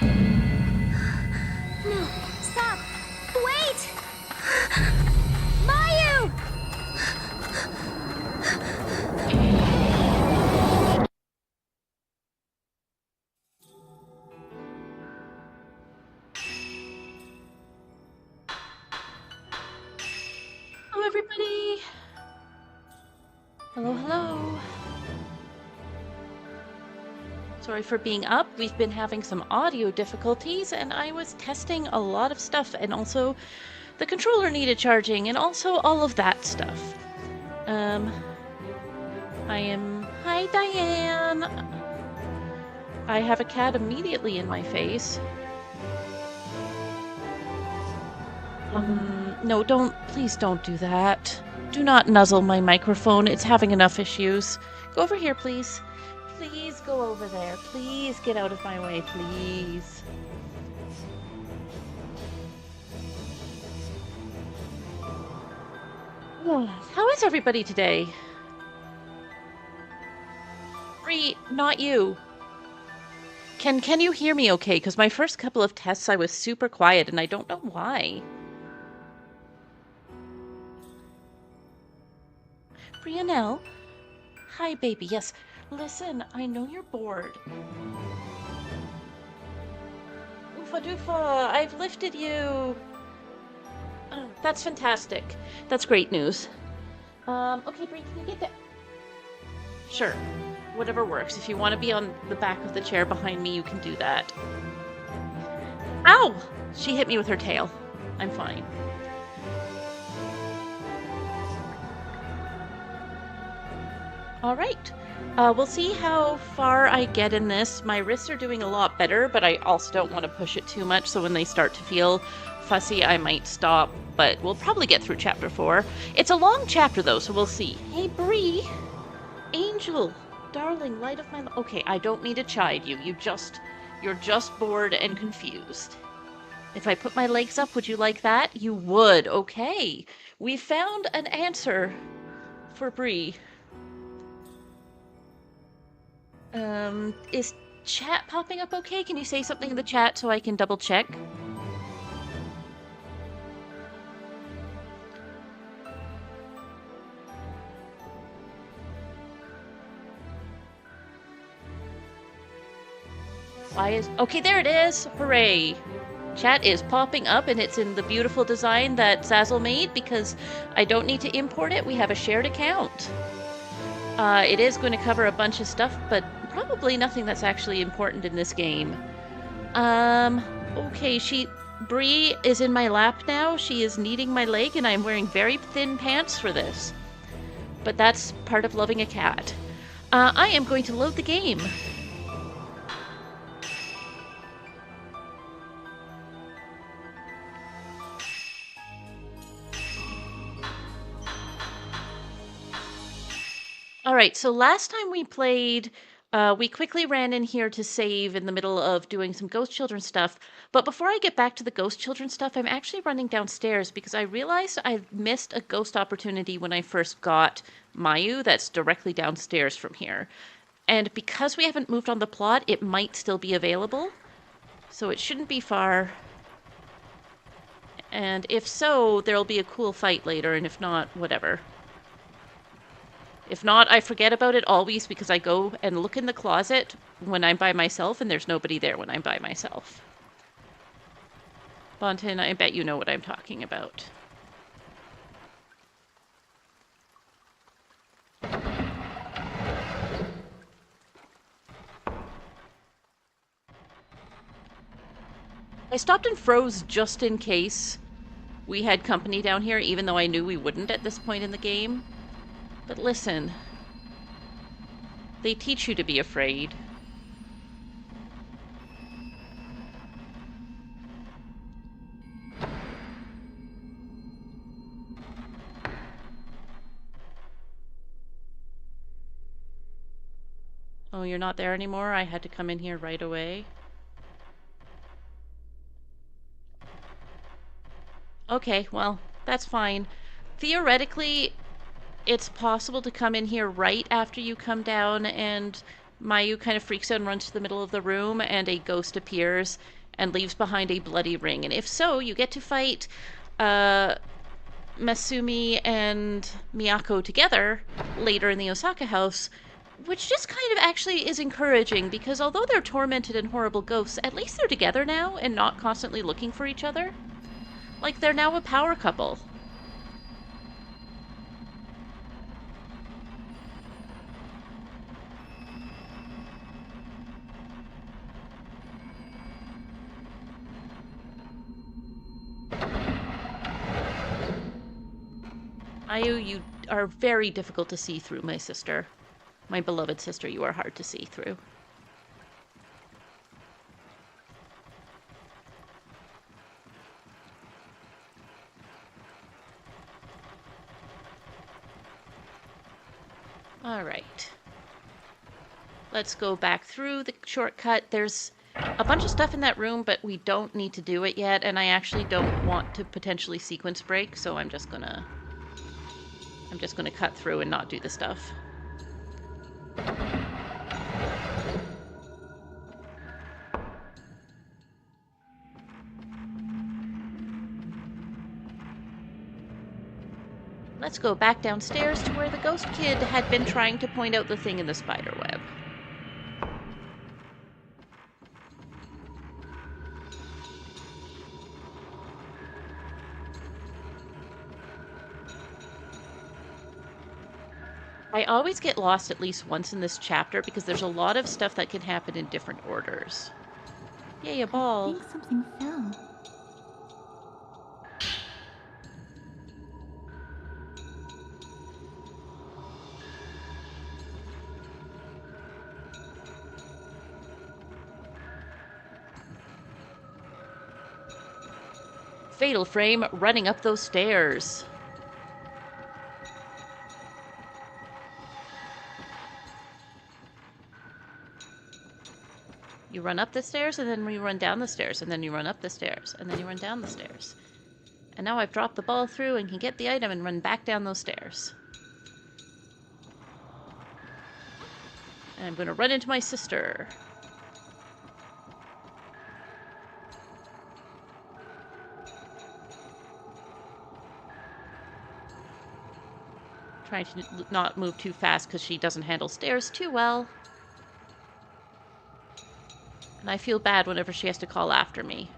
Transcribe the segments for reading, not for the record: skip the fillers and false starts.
No, stop! Wait! Mayu! Hello, everybody. Hello, hello. Sorry for being up. We've been having some audio difficulties, and I was testing a lot of stuff, and also the controller needed charging, and also all of that stuff. Hi, Diane. I have a cat immediately in my face. No, please don't do that. Do not nuzzle my microphone. It's having enough issues. Go over here, please. Please go over there. Please get out of my way, please. How is everybody today? Bree, not you. Can you hear me okay? Because my first couple of tests I was super quiet and I don't know why. Brianelle? Hi, baby. Yes. Listen, I know you're bored. Oofa doofa, I've lifted you. Oh, that's fantastic. That's great news. Okay, Brie, can you get that? Sure. Whatever works. If you want to be on the back of the chair behind me, you can do that. Ow! She hit me with her tail. I'm fine. All right. We'll see how far I get in this. My wrists are doing a lot better, but I also don't want to push it too much, so when they start to feel fussy, I might stop, but we'll probably get through chapter 4. It's a long chapter, though, so we'll see. Hey, Bree! Angel! Darling, light of my... Okay, I don't mean to chide you. You're just bored and confused. If I put my legs up, would you like that? You would. Okay. We found an answer for Bree. Is chat popping up okay? Can you say something in the chat so I can double check? Okay, there it is! Hooray! Chat is popping up and it's in the beautiful design that Zazzle made because I don't need to import it. We have a shared account. It is going to cover a bunch of stuff, but probably nothing that's actually important in this game. Okay, Bree is in my lap now. She is kneading my leg and I'm wearing very thin pants for this. But that's part of loving a cat. I am going to load the game. All right, so last time we played, we quickly ran in here to save in the middle of doing some Ghost Children stuff. But before I get back to the Ghost Children stuff, I'm actually running downstairs because I realized I missed a ghost opportunity when I first got Mayu that's directly downstairs from here. And because we haven't moved on the plot, it might still be available. So it shouldn't be far. And if so, there'll be a cool fight later, and if not, whatever. If not, I forget about it always because I go and look in the closet when I'm by myself and there's nobody there when I'm by myself. Bonton, I bet you know what I'm talking about. I stopped and froze just in case we had company down here, even though I knew we wouldn't at this point in the game. But listen, they teach you to be afraid. Oh, you're not there anymore? I had to come in here right away. Okay, well, that's fine. Theoretically, it's possible to come in here right after you come down and Mayu kind of freaks out and runs to the middle of the room, and a ghost appears and leaves behind a bloody ring. And if so, you get to fight Masumi and Miyako together later in the Osaka house, which just kind of actually is encouraging because although they're tormented and horrible ghosts, at least they're together now and not constantly looking for each other. Like, they're now a power couple. Mayu, you are very difficult to see through, my sister. My beloved sister, you are hard to see through. All right. Let's go back through the shortcut. There's a bunch of stuff in that room, but we don't need to do it yet, and I actually don't want to potentially sequence break, so I'm just gonna cut through and not do the stuff. Let's go back downstairs to where the ghost kid had been trying to point out the thing in the spider web. I always get lost at least once in this chapter because there's a lot of stuff that can happen in different orders. Yay, a ball. I think something fell. Fatal Frame running up those stairs. You run up the stairs, and then you run down the stairs, and then you run up the stairs, and then you run down the stairs. And now I've dropped the ball through and can get the item and run back down those stairs. And I'm going to run into my sister. Trying to not move too fast because she doesn't handle stairs too well. And I feel bad whenever she has to call after me.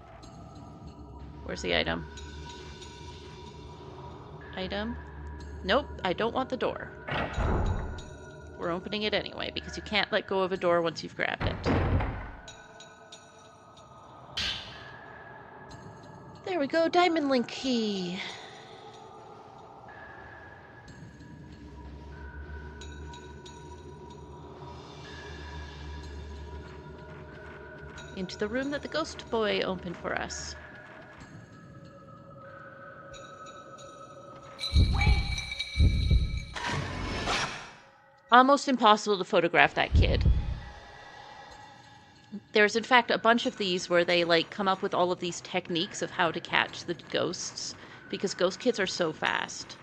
Where's the item? Item? Nope, I don't want the door. We're opening it anyway, because you can't let go of a door once you've grabbed it. There we go, Diamond Link key. Into the room that the ghost boy opened for us. Almost impossible to photograph that kid. There's in fact a bunch of these where they like come up with all of these techniques of how to catch the ghosts because ghost kids are so fast.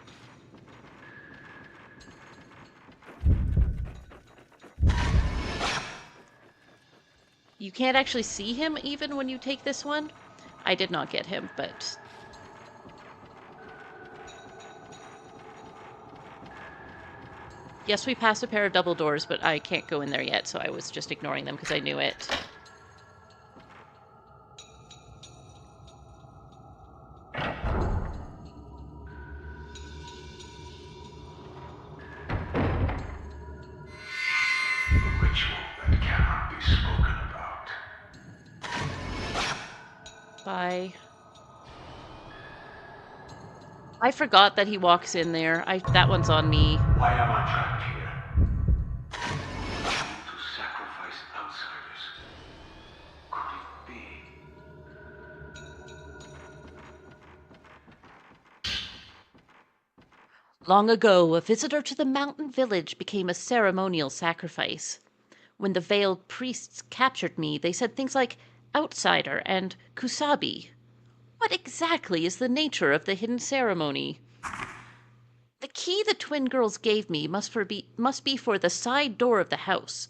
You can't actually see him even when you take this one. I did not get him, but... Yes, we passed a pair of double doors, but I can't go in there yet, so I was just ignoring them because I knew it. Bye. I forgot that he walks in there. That one's on me. Why am I trapped here? To sacrifice outsiders. Could it be? Long ago, a visitor to the mountain village became a ceremonial sacrifice. When the veiled priests captured me, they said things like outsider and kusabi. What exactly is the nature of the hidden ceremony? The key the twin girls gave me must be for the side door of the house.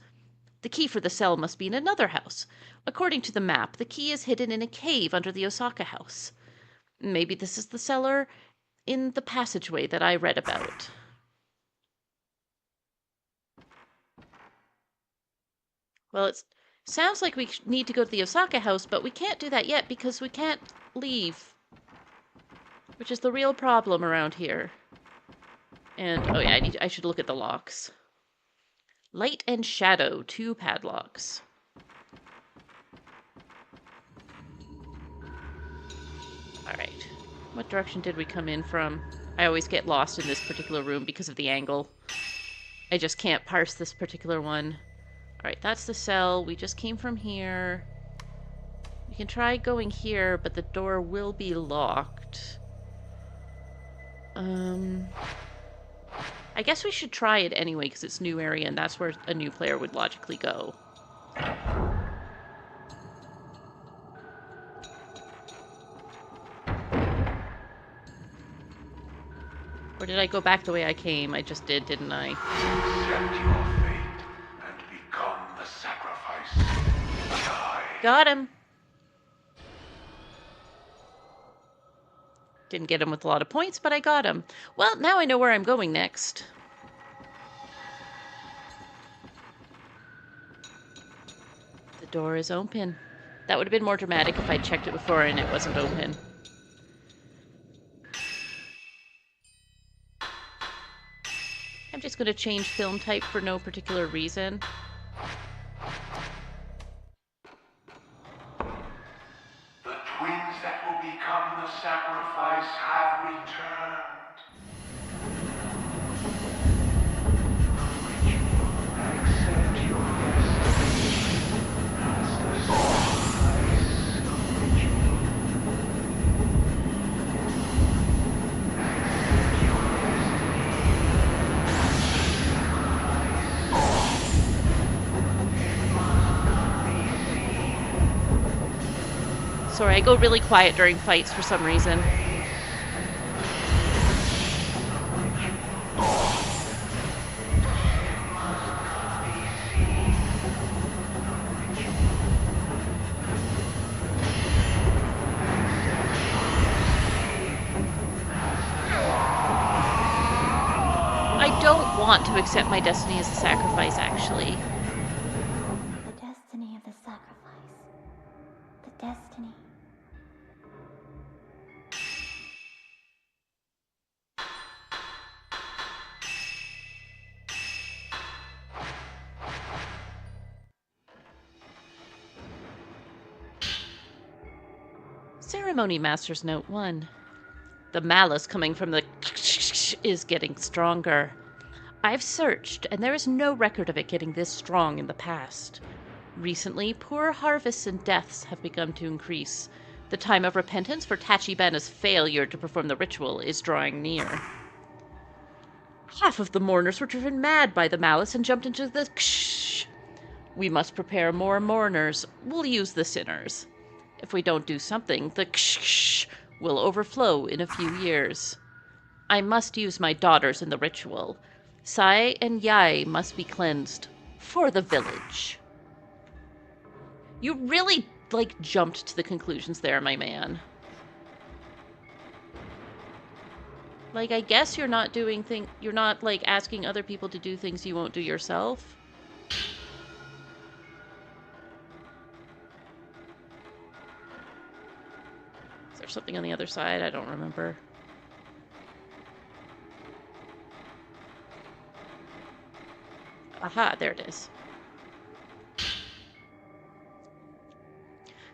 The key for the cell must be in another house. According to the map, the key is hidden in a cave under the Osaka house. Maybe this is the cellar in the passageway that I read about. Well, it sounds like we need to go to the Osaka house, but we can't do that yet because we can't leave, which is the real problem around here. And, oh yeah, I should look at the locks. Light and shadow, 2 padlocks. Alright. What direction did we come in from? I always get lost in this particular room because of the angle. I just can't parse this particular one. Alright, that's the cell. We just came from here. We can try going here, but the door will be locked. I guess we should try it anyway, because it's new area, and that's where a new player would logically go. Or did I go back the way I came? I just did, didn't I? Accept your fate and become the sacrifice. Die. Got him! Didn't get him with a lot of points, but I got him. Well, now I know where I'm going next. The door is open. That would have been more dramatic if I checked it before and it wasn't open. I'm just going to change film type for no particular reason. The twins that will become the sacrifice have returned. Accept your destiny as the sacrifice of ritual. Accept your destiny as the sacrifice. Sorry, I go really quiet during fights for some reason. I don't want to accept my destiny as a sacrifice, actually. The destiny of the sacrifice. The destiny. Ceremony Master's Note 1. The malice coming from the is getting stronger. I've searched, and there is no record of it getting this strong in the past. Recently, poor harvests and deaths have begun to increase. The time of repentance for Tachibena's failure to perform the ritual is drawing near. Half of the mourners were driven mad by the malice and jumped into the We must prepare more mourners. We'll use the sinners. If we don't do something, the will overflow in a few years. I must use my daughters in the ritual. Sai and Yai must be cleansed. For the village. You really, jumped to the conclusions there, my man. I guess you're not doing you're not, asking other people to do things you won't do yourself. Is there something on the other side? I don't remember. Aha, there it is.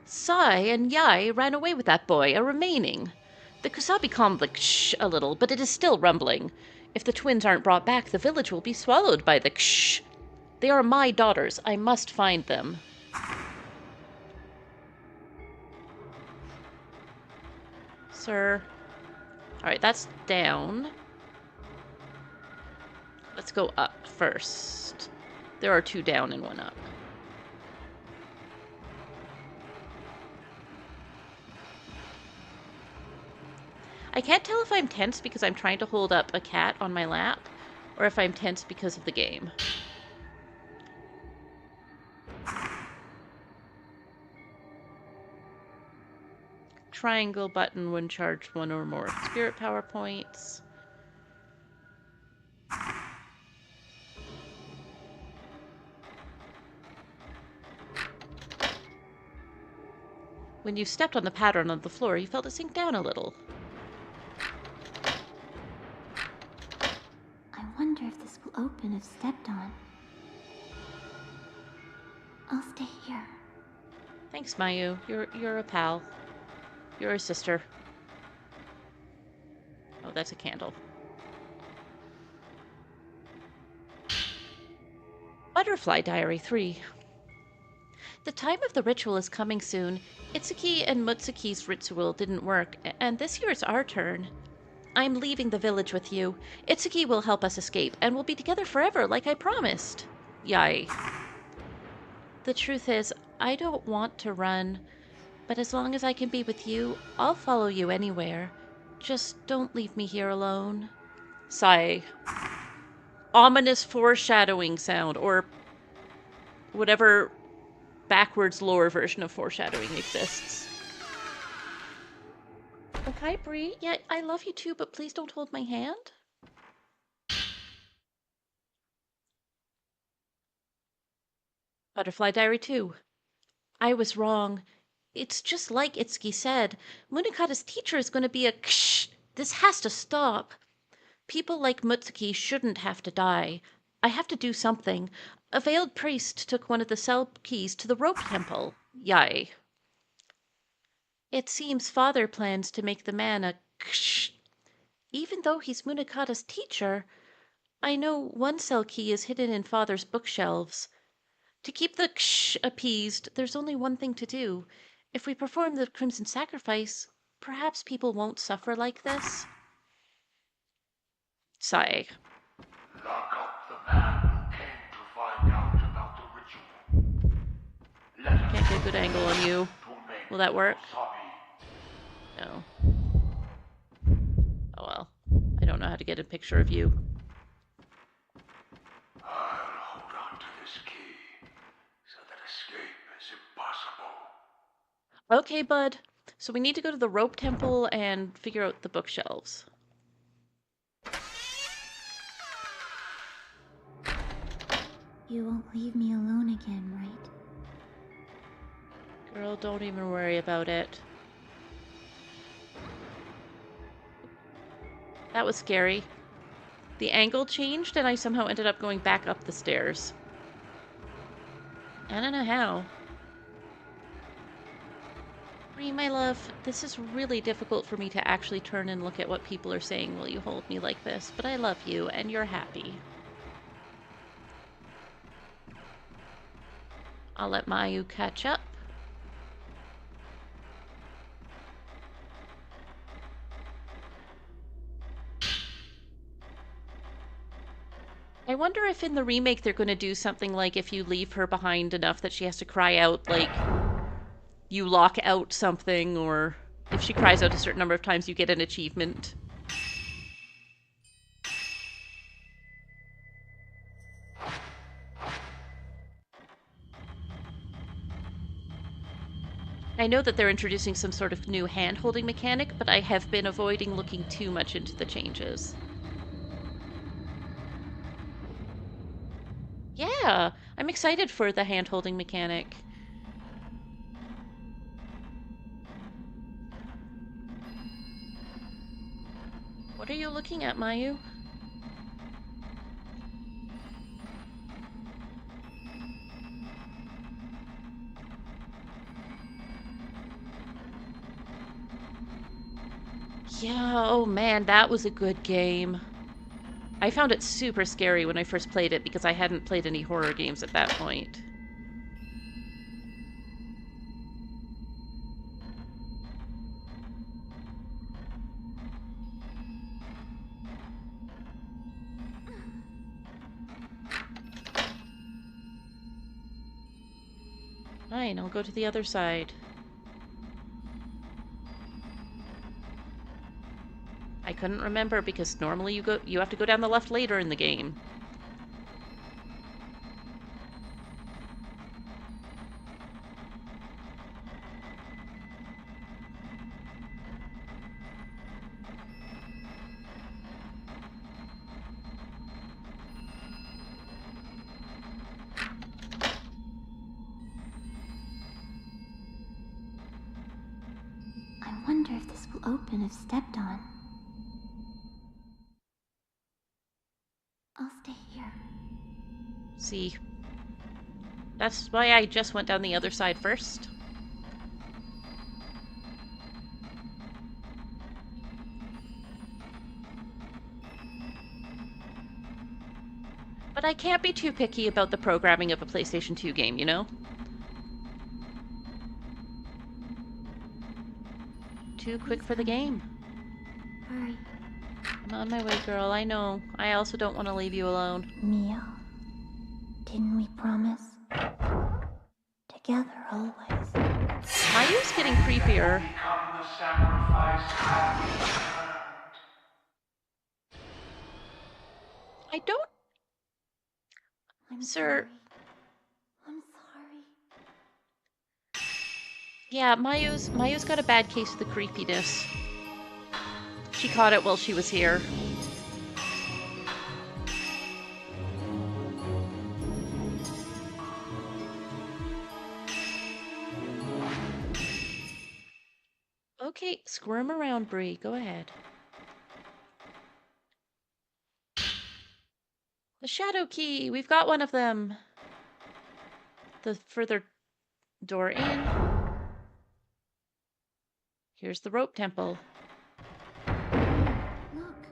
Sai and Yai ran away with that boy, a remaining. The Kusabi calmed the ksh a little, but it is still rumbling. If the twins aren't brought back, the village will be swallowed by the ksh. They are my daughters. I must find them. Sir. Alright, that's down. Let's go up first. There are 2 down and 1 up. I can't tell if I'm tense because I'm trying to hold up a cat on my lap, or if I'm tense because of the game. triangle button when charged one or more spirit power points. When you stepped on the pattern on the floor, you felt it sink down a little. I wonder if this will open if stepped on. I'll stay here. Thanks, Mayu. You're a pal. You're a sister. Oh, that's a candle. Butterfly Diary 3. The time of the ritual is coming soon. Itsuki and Mutsuki's ritual didn't work, and this year it's our turn. I'm leaving the village with you. Itsuki will help us escape, and we'll be together forever, like I promised. Yai. The truth is, I don't want to run, but as long as I can be with you, I'll follow you anywhere. Just don't leave me here alone. Sigh. Ominous foreshadowing sound, or whatever backwards lore version of foreshadowing exists. Okay, Bree. Yeah, I love you too, but please don't hold my hand. Butterfly Diary 2. I was wrong. It's just like Itsuki said. Munakata's teacher is going to be a ksh. This has to stop. People like Mutsuki shouldn't have to die. I have to do something. A veiled priest took one of the cell keys to the rope temple. Yai. It seems father plans to make the man a ksh. Even though he's Munakata's teacher, I know one cell key is hidden in father's bookshelves. To keep the ksh appeased, there's only one thing to do. If we perform the Crimson Sacrifice, perhaps people won't suffer like this. Sigh. Lock up the man who came to find out about the ritual. Let us Can't get a good angle on you. to make Will that work? wasabi. No. Oh well. I don't know how to get a picture of you. I'll hold on to this key so that escape is impossible. Okay, bud. So we need to go to the rope temple and figure out the bookshelves. You won't leave me alone again, right? Girl, don't even worry about it. That was scary. The angle changed and I somehow ended up going back up the stairs. I don't know how. Bree, my love, this is really difficult for me to actually turn and look at what people are saying while you hold me like this, but I love you and you're happy. I'll let Mayu catch up. I wonder if in the remake they're going to do something like if you leave her behind enough that she has to cry out, like, you lock out something, or if she cries out a certain number of times, you get an achievement. I know that they're introducing some sort of new hand-holding mechanic, but I have been avoiding looking too much into the changes. Yeah, I'm excited for the hand-holding mechanic. What are you looking at, Mayu? Yeah, oh man, that was a good game. I found it super scary when I first played it because I hadn't played any horror games at that point. Fine, I'll go to the other side. I couldn't remember because normally you have to go down the left later in the game. wonder if this will open if stepped on. I'll stay here. See. That's why I just went down the other side first. But I can't be too picky about the programming of a PlayStation 2 game, you know? Too quick for the game. Hurry. I'm on my way, girl. I know. I also don't want to leave you alone. Mio, didn't we promise? Together always. Mayu's getting creepier. Become the sacrifice have returned. I don't... I'm Sir. sorry. I'm sorry. Yeah, Mayu's got a bad case of the creepiness. She caught it while she was here. Okay, squirm around, Bree. Go ahead. The shadow key! We've got one of them! The further door in. Here's the rope temple. Look.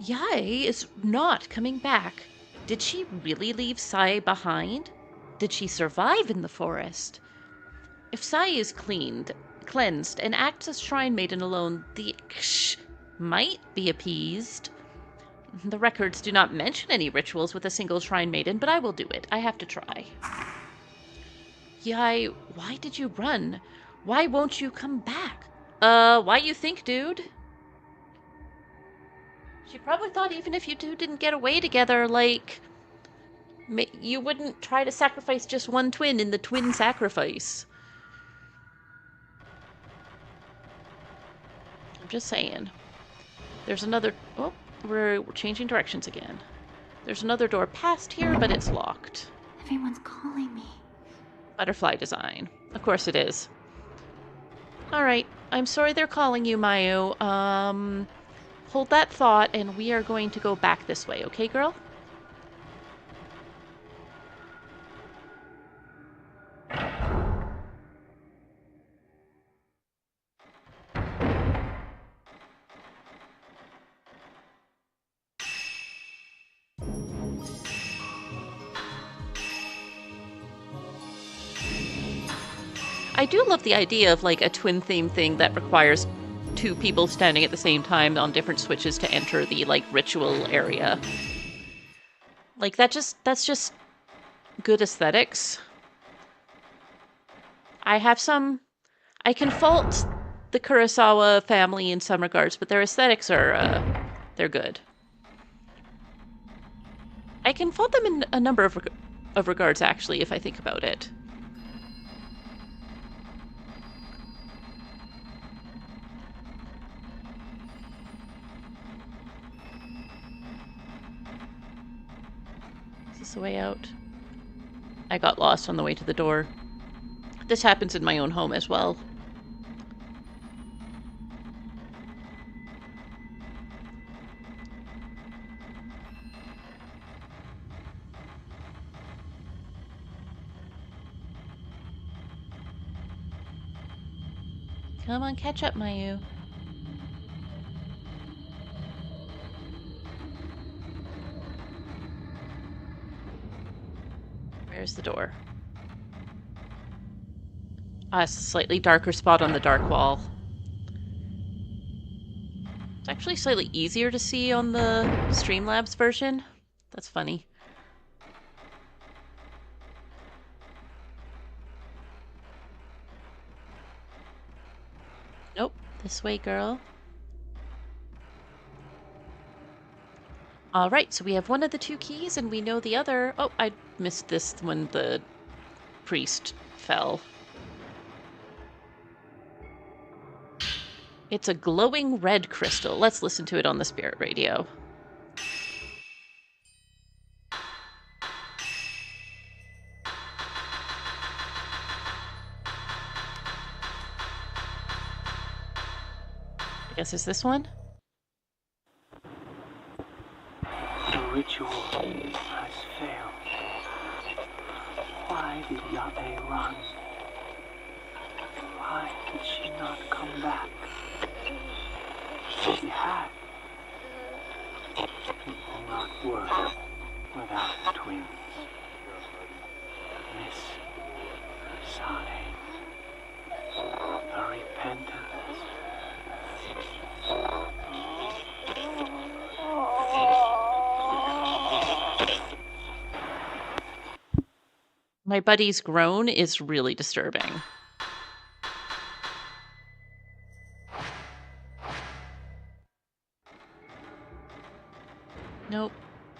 Yai is not coming back. Did she really leave Sai behind? Did she survive in the forest? If Sai is cleansed, and acts as shrine maiden alone, the Ksh might be appeased. The records do not mention any rituals with a single shrine maiden, but I will do it. I have to try. Yai, why did you run? Why won't you come back? Why you think, dude? She probably thought even if you two didn't get away together, like, you wouldn't try to sacrifice just one twin in the twin sacrifice. I'm just saying. There's another... Oh, we're changing directions again. There's another door past here, but it's locked. Everyone's calling me. Butterfly design. Of course it is. Alright, I'm sorry they're calling you, Mayu. Hold that thought, and we are going to go back this way, okay, girl? I do love the idea of, like, a twin theme thing that requires two people standing at the same time on different switches to enter the, like, ritual area. Like, that's just good aesthetics. I can fault the Kurosawa family in some regards, but their aesthetics are, they're good. I can fault them in a number of regards, actually, if I think about it. Is this the way out? I got lost on the way to the door. This happens in my own home as well. Come on, catch up, Mayu. Where's the door? Ah, it's a slightly darker spot on the dark wall. It's actually slightly easier to see on the Streamlabs version. That's funny. Nope. This way, girl. Alright, so we have one of the two keys, and we know the other... Oh, I missed this when the priest fell. It's a glowing red crystal. Let's listen to it on the spirit radio. I guess it's this one? The ritual has failed. Why did Yabe run? Why did she not come back? She had. It will not work without the twins. Miss Sane. The repentance. My buddy's groan is really disturbing. Nope.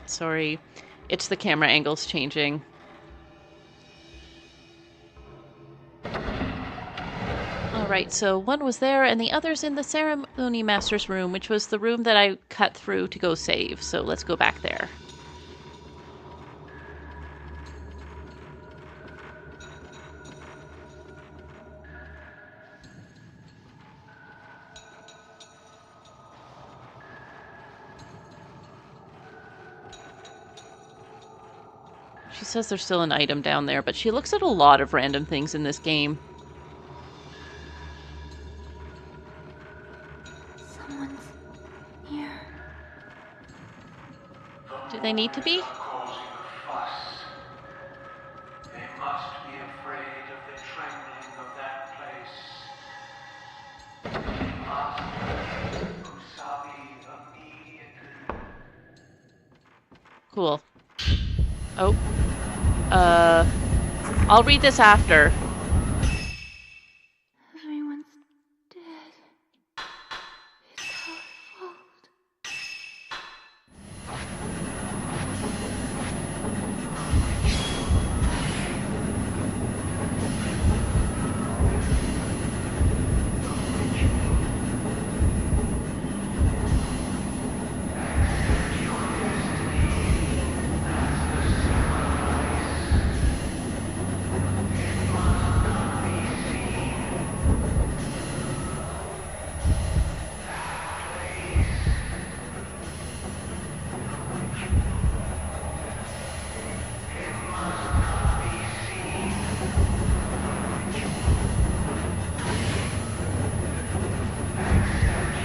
Sorry. It's the camera angles changing. Alright, so one was there and the other's in the ceremony master's room, which was the room that I cut through to go save. So let's go back there. She says there's still an item down there, but she looks at a lot of random things in this game. Someone's here. Do they need to be? Causing a fuss. They must be afraid of the trembling of that place. Master Kusabi immediately. Cool. Oh. I'll read this after. Everyone's dead. It's our fault.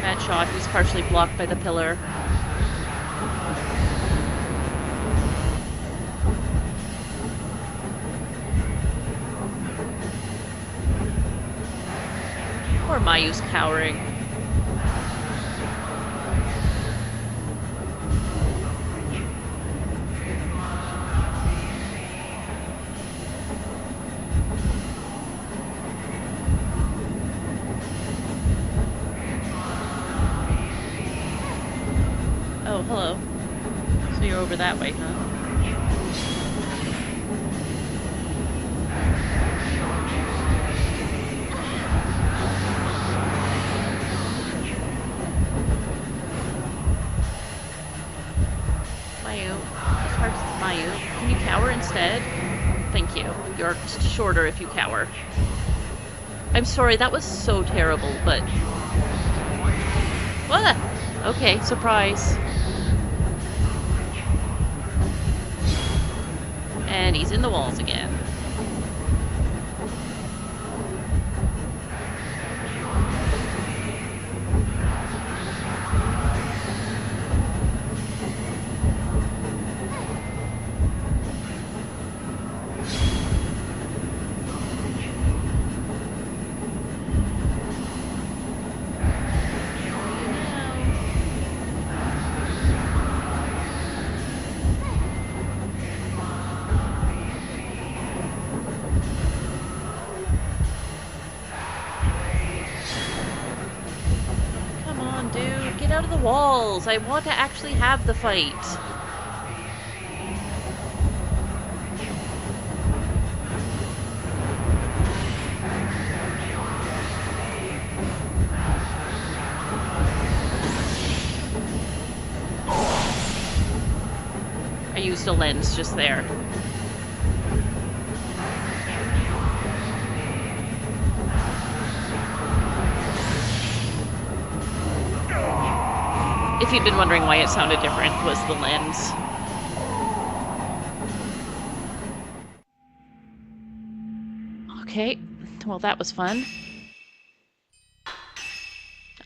Bad shot. He's partially blocked by the pillar. Poor Mayu's cowering. Oh, hello. So you're over that way, huh? Mayu. This heart's Mayu. Can you cower instead? Thank you. You're shorter if you cower. I'm sorry, that was so terrible, but... What? Okay, surprise. And he's in the walls again. Come on, dude. Get out of the walls. I want to actually have the fight. I used a lens just there. you'd been wondering why it sounded different, was the lens. Okay, well that was fun.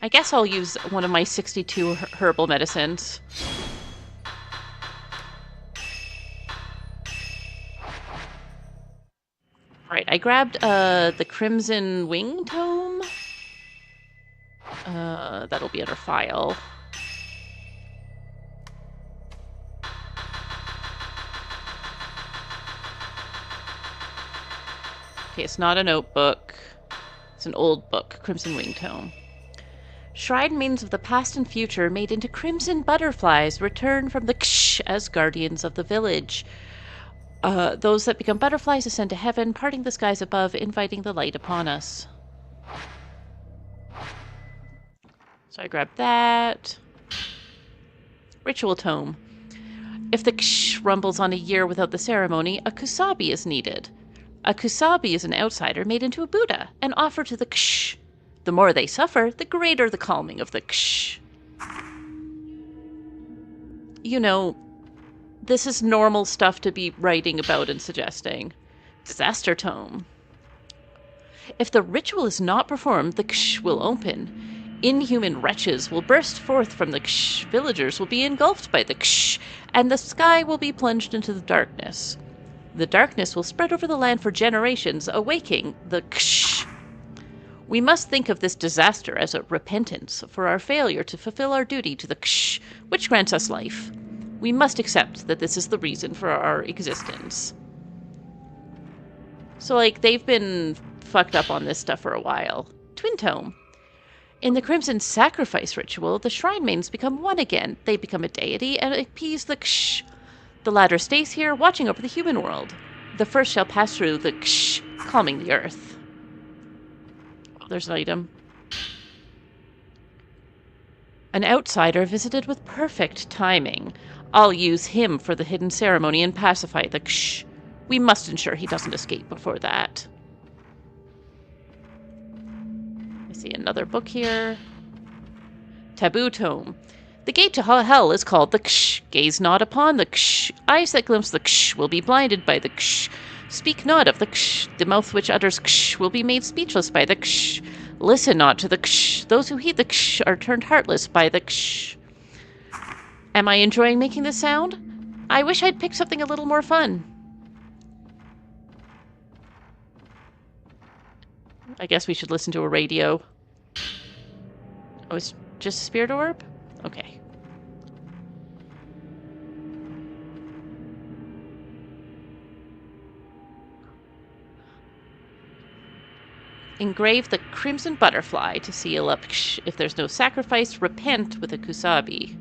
I guess I'll use one of my 62 herbal medicines. Right, I grabbed the Crimson Wing Tome. That'll be under file. Okay, it's not a notebook. It's an old book, Crimson Wing Tome. Shrine maidens of the past and future, made into crimson butterflies, return from the Ksh as guardians of the village. Those that become butterflies ascend to heaven, parting the skies above, inviting the light upon us. So I grabbed that. Ritual Tome. If the Ksh rumbles on a year without the ceremony, a kusabi is needed. A kusabi is an outsider made into a Buddha and offered to the Ksh. The more they suffer, the greater the calming of the Ksh. You know, this is normal stuff to be writing about and suggesting. Disaster Tome. If the ritual is not performed, the Ksh will open. Inhuman wretches will burst forth from the Ksh. Villagers will be engulfed by the Ksh, and the sky will be plunged into the darkness. The darkness will spread over the land for generations, awaking the Ksh. We must think of this disaster as a repentance for our failure to fulfill our duty to the Ksh, which grants us life. We must accept that this is the reason for our existence. So, like, they've been fucked up on this stuff for a while. Twin Tome. In the Crimson Sacrifice ritual, the Shrine Maidens become one again. They become a deity and appease the Ksh. The latter stays here, watching over the human world. The first shall pass through the Ksh, calming the earth. There's an item. An outsider visited with perfect timing. I'll use him for the hidden ceremony and pacify the Ksh. We must ensure he doesn't escape before that. I see another book here. Taboo Tome. The gate to hell is called the Ksh. Gaze not upon the Ksh. Eyes that glimpse the Ksh will be blinded by the Ksh. Speak not of the Ksh. The mouth which utters Ksh will be made speechless by the Ksh. Listen not to the Ksh. Those who heed the Ksh are turned heartless by the Ksh. Am I enjoying making this sound? I wish I'd picked something a little more fun. I guess we should listen to a radio. Oh, it's just a spirit orb? Okay. Engrave the crimson butterfly to seal up Ksh. If there's no sacrifice, repent with a kusabi.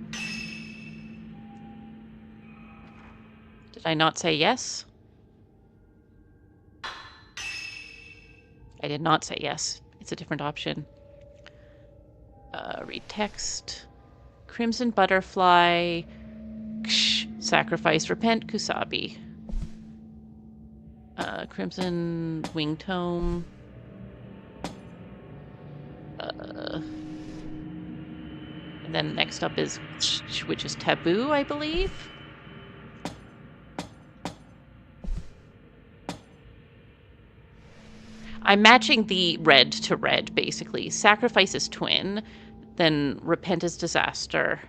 Did I not say yes? I did not say yes. It's a different option. Read text. Crimson butterfly. Ksh. Sacrifice, repent, kusabi. Crimson wing tome. And then next up is Ksh, which is taboo, I believe. I'm matching the red to red, basically. Sacrifice is twin, then repent is disaster.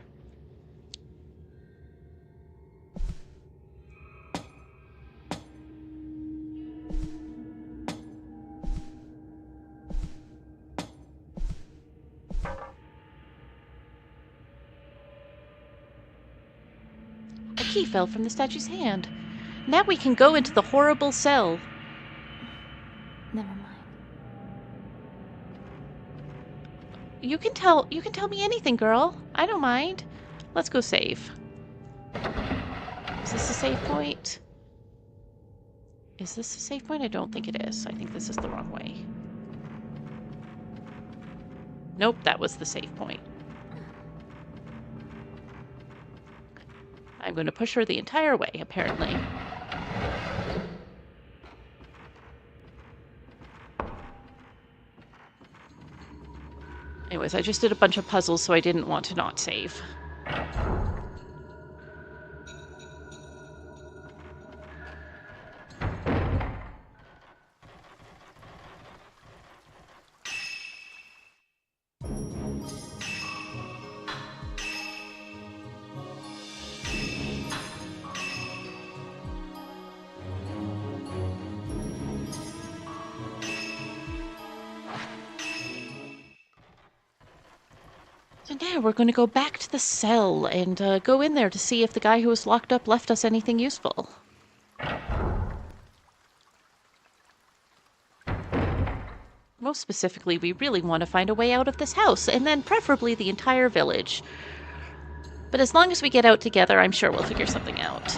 A key fell from the statue's hand. Now we can go into the horrible cell. Never mind. You can tell me anything, girl. I don't mind. Let's go save. Is this a save point? Is this a save point? I don't think it is. I think this is the wrong way. Nope, that was the save point. I'm going to push her the entire way, apparently. Anyways, I just did a bunch of puzzles, so I didn't want to not save. Yeah, we're going to go back to the cell and go in there to see if the guy who was locked up left us anything useful. Most specifically, we really want to find a way out of this house, and then preferably the entire village. But as long as we get out together, I'm sure we'll figure something out.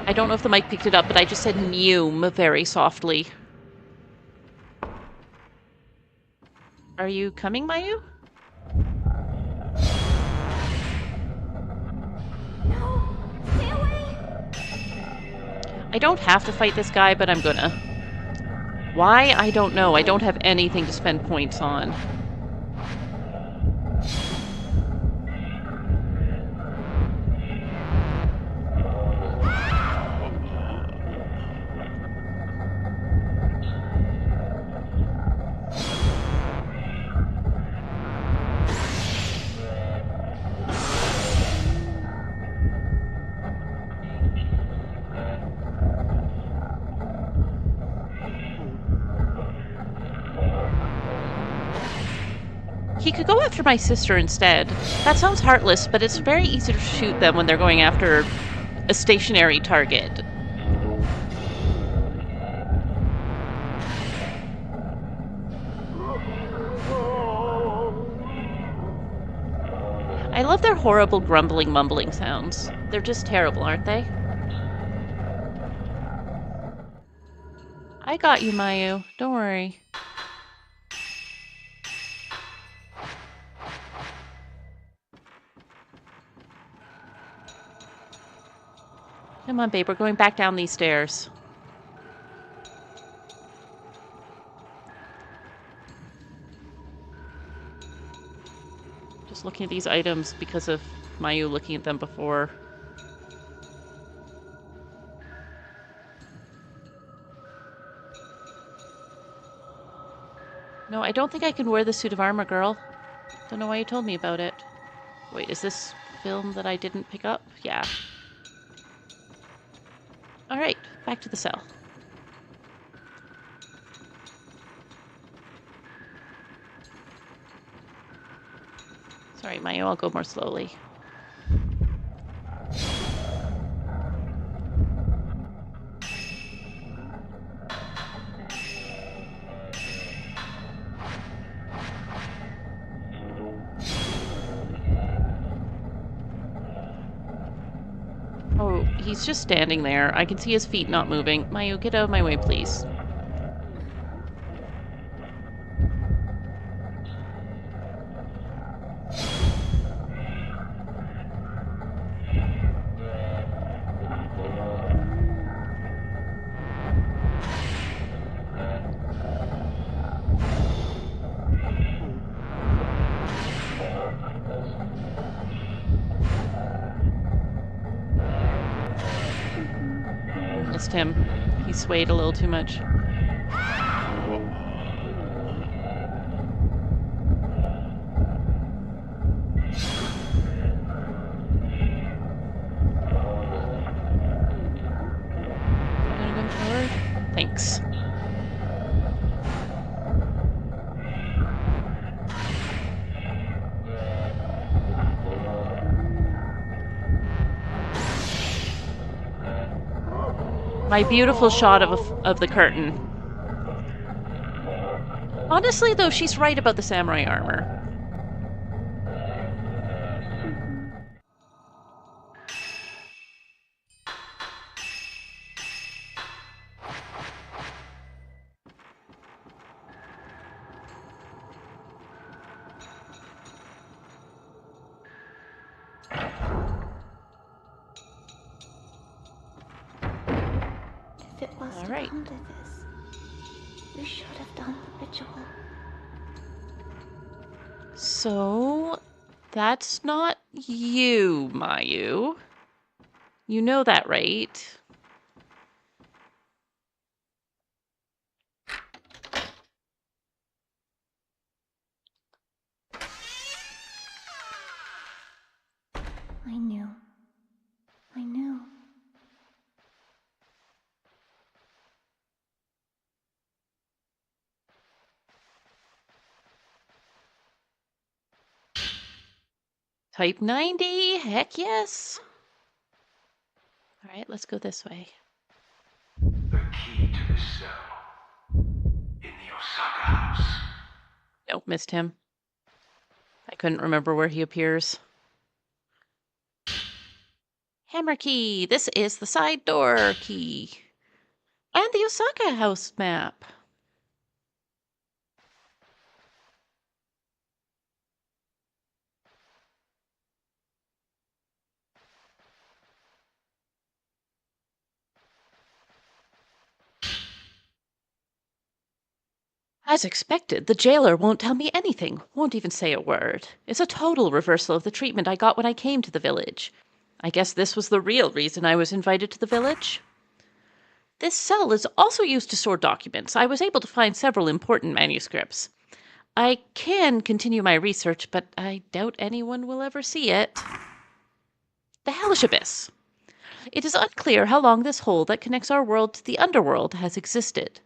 I don't know if the mic picked it up, but I just said Mew very softly. Are you coming, Mayu? No! Stay away! I don't have to fight this guy, but I'm gonna. Why? I don't know. I don't have anything to spend points on. He could go after my sister instead. That sounds heartless, but it's very easy to shoot them when they're going after a stationary target. I love their horrible grumbling, mumbling sounds. They're just terrible, aren't they? I got you, Mayu. Don't worry. Come on, babe. We're going back down these stairs. Just looking at these items because of Mayu looking at them before. No, I don't think I can wear the suit of armor, girl. Don't know why you told me about it. Wait, is this film that I didn't pick up? Yeah. Alright, back to the cell. Sorry, Mayu, I'll go more slowly. Oh, he's just standing there. I can see his feet not moving. Mayu, get out of my way, please. Missed him. He swayed a little too much. Gonna go forward? Thanks. My beautiful shot of the curtain. Honestly, though, she's right about the samurai armor. If it was All to right. come to this, we should have done the ritual. So, that's not you, Mayu. You know that, right? I knew. I knew. Type 90, heck yes. All right, let's go this way. The key to the cell in the Osaka house. Nope, missed him. I couldn't remember where he appears. Hammer key. This is the side door key. And the Osaka house map. As expected, the jailer won't tell me anything, won't even say a word. It's a total reversal of the treatment I got when I came to the village. I guess this was the real reason I was invited to the village. This cell is also used to store documents. I was able to find several important manuscripts. I can continue my research, but I doubt anyone will ever see it. The Hellish Abyss. It is unclear how long this hole that connects our world to the underworld has existed.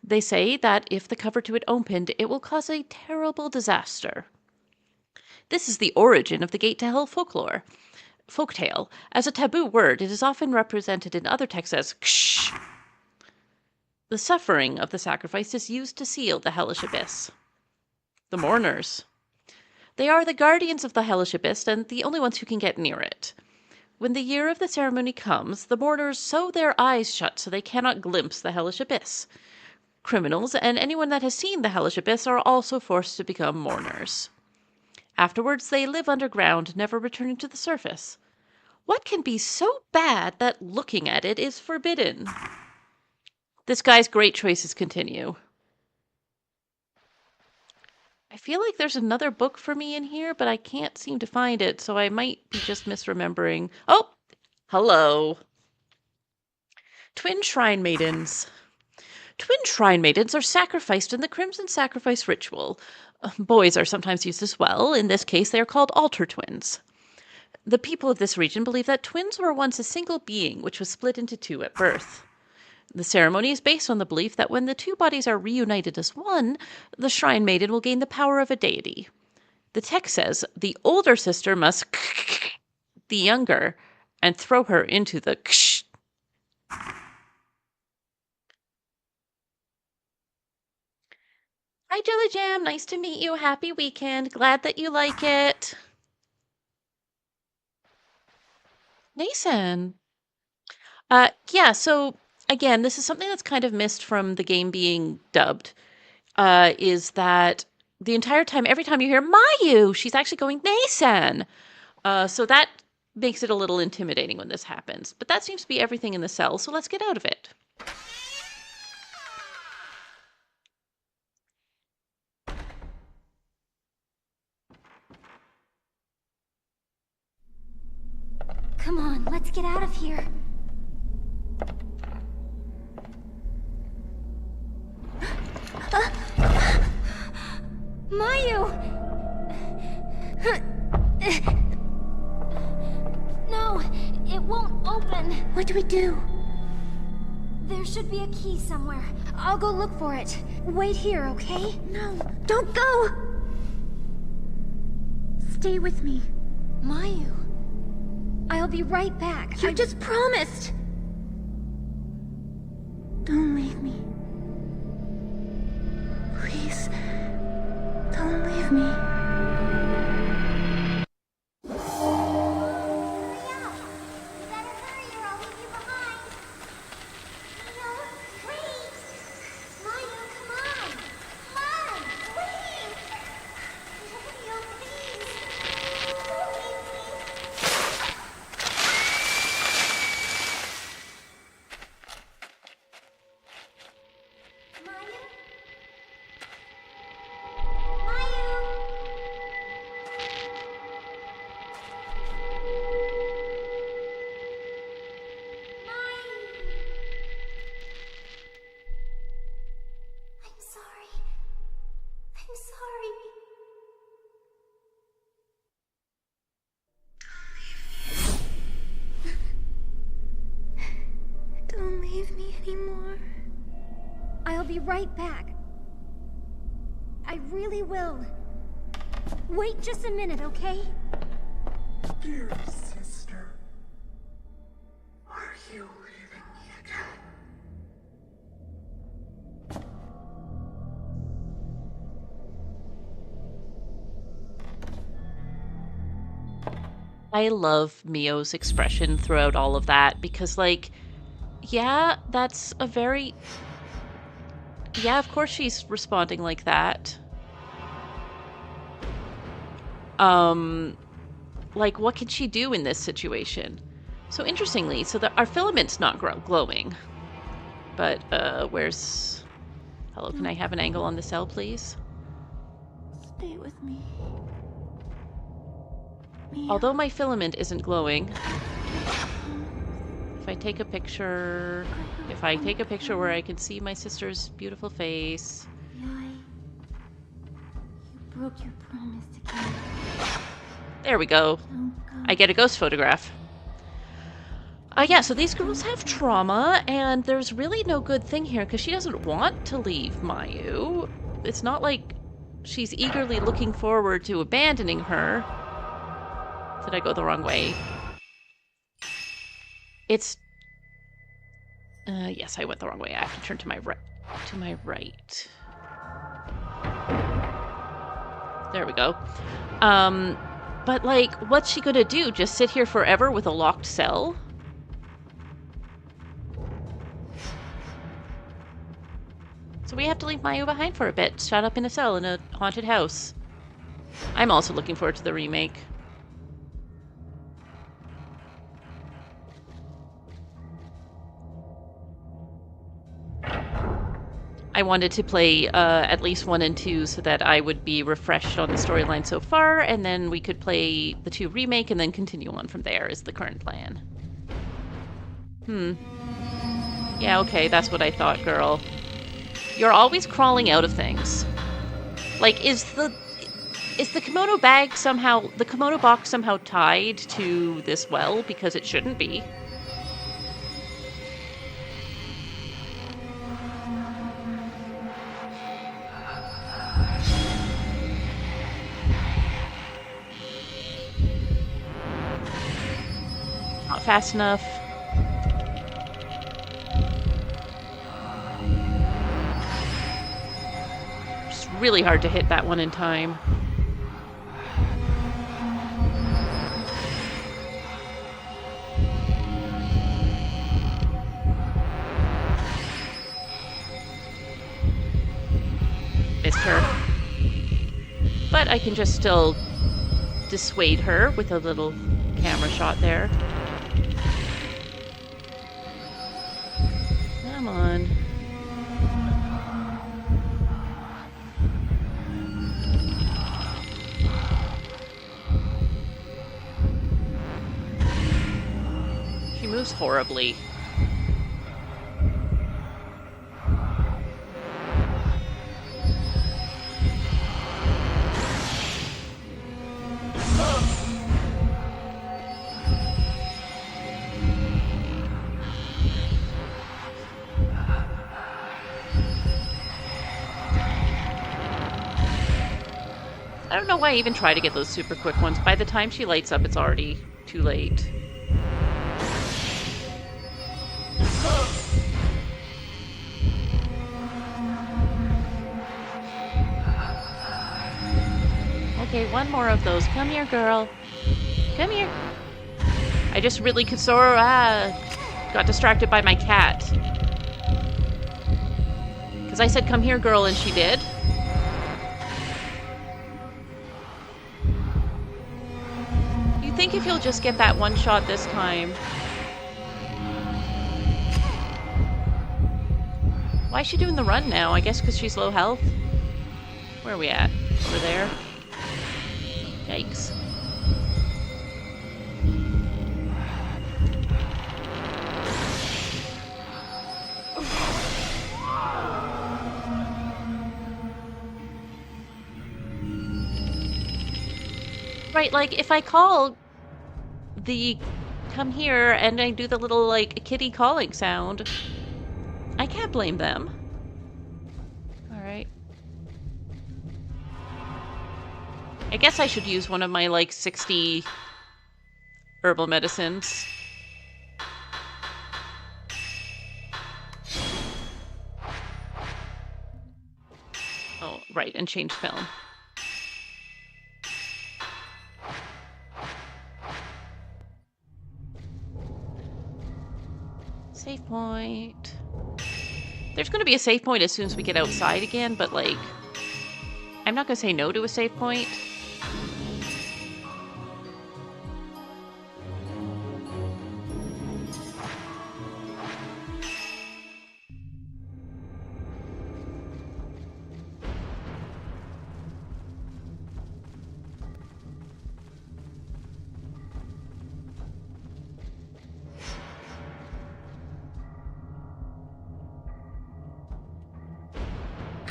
They say that if the cover to it opened, it will cause a terrible disaster. This is the origin of the Gate to Hell folktale. As a taboo word, it is often represented in other texts as ksh. The suffering of the sacrifice is used to seal the Hellish Abyss. The mourners. They are the guardians of the Hellish Abyss and the only ones who can get near it. When the year of the ceremony comes, the mourners sew their eyes shut so they cannot glimpse the Hellish Abyss. Criminals and anyone that has seen the Hellish Abyss are also forced to become mourners. Afterwards, they live underground, never returning to the surface. What can be so bad that looking at it is forbidden? This guy's great choices continue. I feel like there's another book for me in here, but I can't seem to find it, so I might be just misremembering. Oh, hello. Twin Shrine Maidens. Twin Shrine Maidens are sacrificed in the Crimson Sacrifice ritual. Boys are sometimes used as well. In this case, they are called altar twins. The people of this region believe that twins were once a single being, which was split into two at birth. The ceremony is based on the belief that when the two bodies are reunited as one, the Shrine Maiden will gain the power of a deity. The text says the older sister must the younger and throw her into the Hi, Jelly Jam. Nice to meet you. Happy weekend. Glad that you like it. Nason. Yeah, so again, this is something that's kind of missed from the game being dubbed, is that the entire time, every time you hear Mayu, she's actually going Nason. So that makes it a little intimidating when this happens. But that seems to be everything in the cell, so let's get out of it. Come on, let's get out of here. Mayu! No, it won't open. What do we do? There should be a key somewhere. I'll go look for it. Wait here, okay? No, don't go! Stay with me. Mayu. I'll be right back. You just promised! Don't leave me. Please, don't leave me. I'll be right back. I really will. Wait just a minute, okay? Dear sister, are you leaving me again? I love Mio's expression throughout all of that because, like, yeah, that's a very... Yeah, of course she's responding like that. Like, what can she do in this situation? So interestingly, so our filament's not glowing. But, where's... Hello, can I have an angle on the cell, please? Stay with me. Although my filament isn't glowing, if I take a picture where I can see my sister's beautiful face. You broke your promise to Kate. There we go. Don't go. I get a ghost photograph. Yeah, so these girls have trauma, and there's really no good thing here, because she doesn't want to leave Mayu. It's not like she's eagerly looking forward to abandoning her. Did I go the wrong way? It's... yes, I went the wrong way. I have to turn to my right. To my right. There we go. But, like, what's she gonna do? Just sit here forever with a locked cell? So we have to leave Mayu behind for a bit, shut up in a cell in a haunted house. I'm also looking forward to the remake. I wanted to play at least 1 and 2 so that I would be refreshed on the storyline so far, and then we could play the 2 remake and then continue on from there is the current plan. Yeah, okay, that's what I thought, girl. You're always crawling out of things. Like, is the kimono bag somehow... the kimono box somehow tied to this well? Because it shouldn't be. Not fast enough. Just really hard to hit that one in time. Missed her. But I can just still dissuade her with a little camera shot there. Come on. She moves horribly. I don't know why I even try to get those super quick ones. By the time she lights up, it's already too late. Okay, one more of those. Come here, girl. Come here. I just really got distracted by my cat. Because I said, come here, girl, and she did. I think if you'll just get that one shot this time. Why is she doing the run now? I guess because she's low health? Where are we at? Over there? Yikes. Right, like, if I call the come here and I do the little, like, kitty calling sound, I can't blame them. I guess I should use one of my, like, 60 herbal medicines. Oh, right, and change film. Save point. There's going to be a save point as soon as we get outside again, but, like, I'm not going to say no to a save point.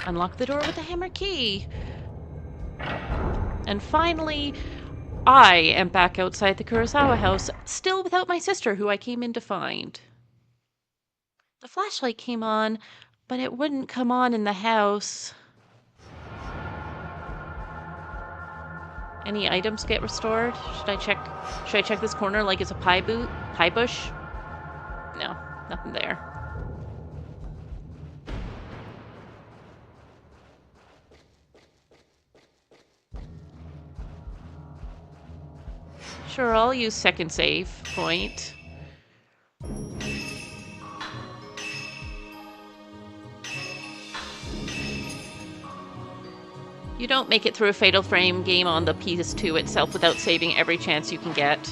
Unlock the door with the hammer key. And finally, I am back outside the Kurosawa house, still without my sister, who I came in to find. The flashlight came on, but it wouldn't come on in the house. Any items get restored? Should I check this corner like it's a pie bush? No, nothing there. Sure, I'll use second save point. You don't make it through a Fatal Frame game on the PS2 itself without saving every chance you can get.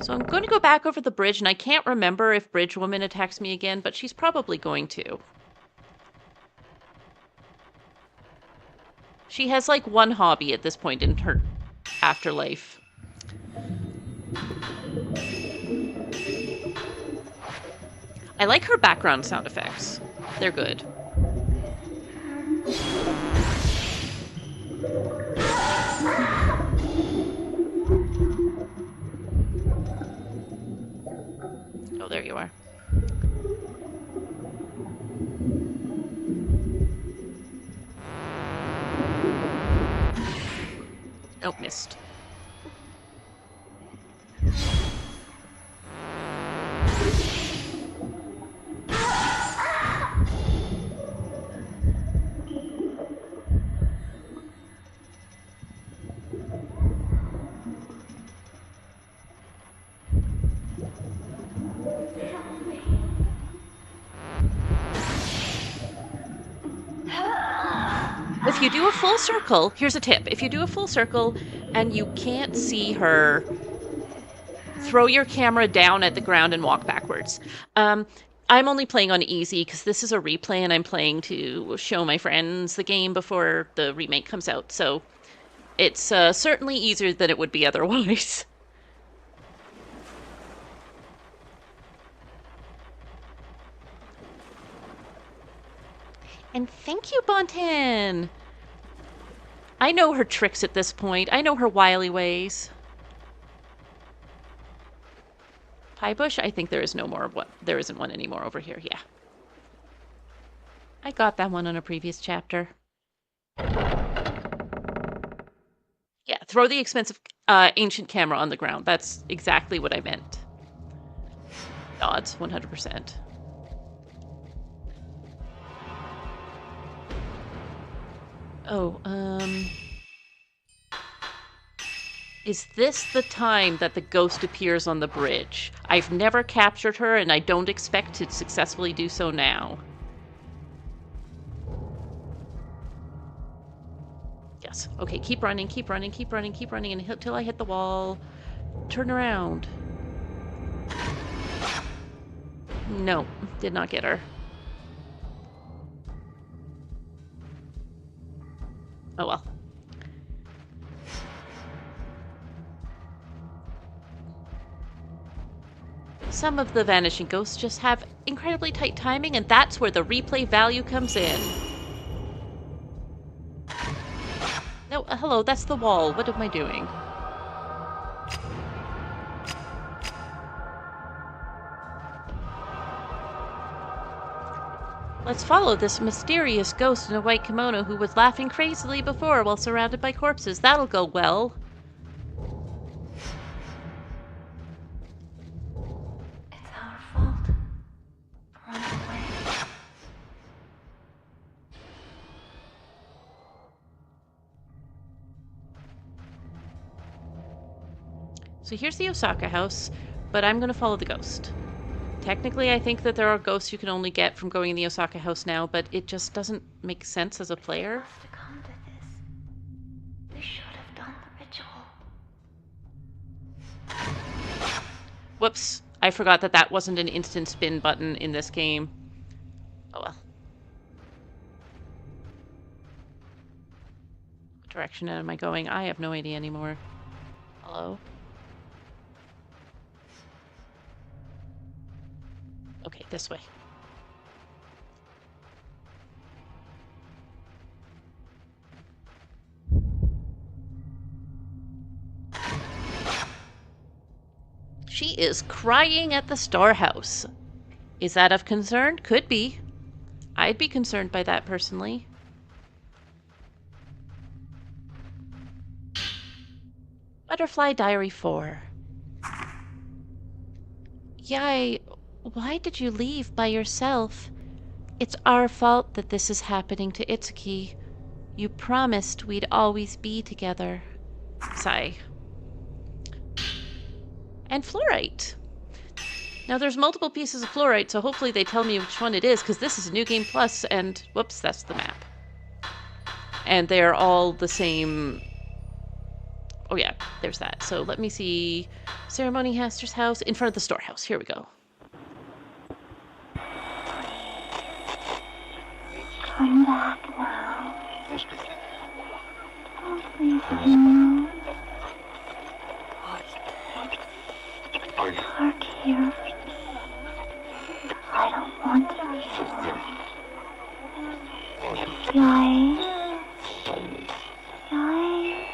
So I'm going to go back over the bridge, and I can't remember if Bridge Woman attacks me again, but she's probably going to. She has, like, one hobby at this point in her afterlife. I like her background sound effects. They're good. Oh, there you are. Oh, missed. If you do a full circle, here's a tip. If you do a full circle and you can't see her, throw your camera down at the ground and walk backwards. I'm only playing on easy because this is a replay and I'm playing to show my friends the game before the remake comes out. So it's certainly easier than it would be otherwise. And thank you, Bontan! I know her tricks at this point. I know her wily ways. Pie bush? I think there is no more of what. There isn't one anymore over here. Yeah. I got that one on a previous chapter. Yeah, throw the expensive ancient camera on the ground. That's exactly what I meant. Odds, 100%. Oh, is this the time that the ghost appears on the bridge? I've never captured her, and I don't expect to successfully do so now. Yes. Okay, keep running, keep running, keep running, keep running until I hit the wall. Turn around. No, did not get her. Oh well. Some of the vanishing ghosts just have incredibly tight timing, and that's where the replay value comes in. No, hello, that's the wall. What am I doing? Let's follow this mysterious ghost in a white kimono who was laughing crazily before while surrounded by corpses. That'll go well. It's our fault. Run away. So here's the Osaka house, but I'm going to follow the ghost. Technically, I think that there are ghosts you can only get from going in the Osaka house now, but it just doesn't make sense as a player. Must have come to this. They should have done the ritual. Whoops, I forgot that that wasn't an instant spin button in this game. Oh well. What direction am I going? I have no idea anymore. Hello? Okay, this way. She is crying at the storehouse. Is that of concern? Could be. I'd be concerned by that personally. Butterfly Diary 4. Yai, why did you leave by yourself? It's our fault that this is happening to Itsuki. You promised we'd always be together. Sigh. And fluorite. Now there's multiple pieces of fluorite, so hopefully they tell me which one it is, because this is a New Game Plus, and whoops, that's the map. And they're all the same. Oh yeah, there's that. So let me see. Ceremony Master's house in front of the storehouse. Here we go. Come back now. Don't leave me alone. Park here. I don't want to be Yai. Yai.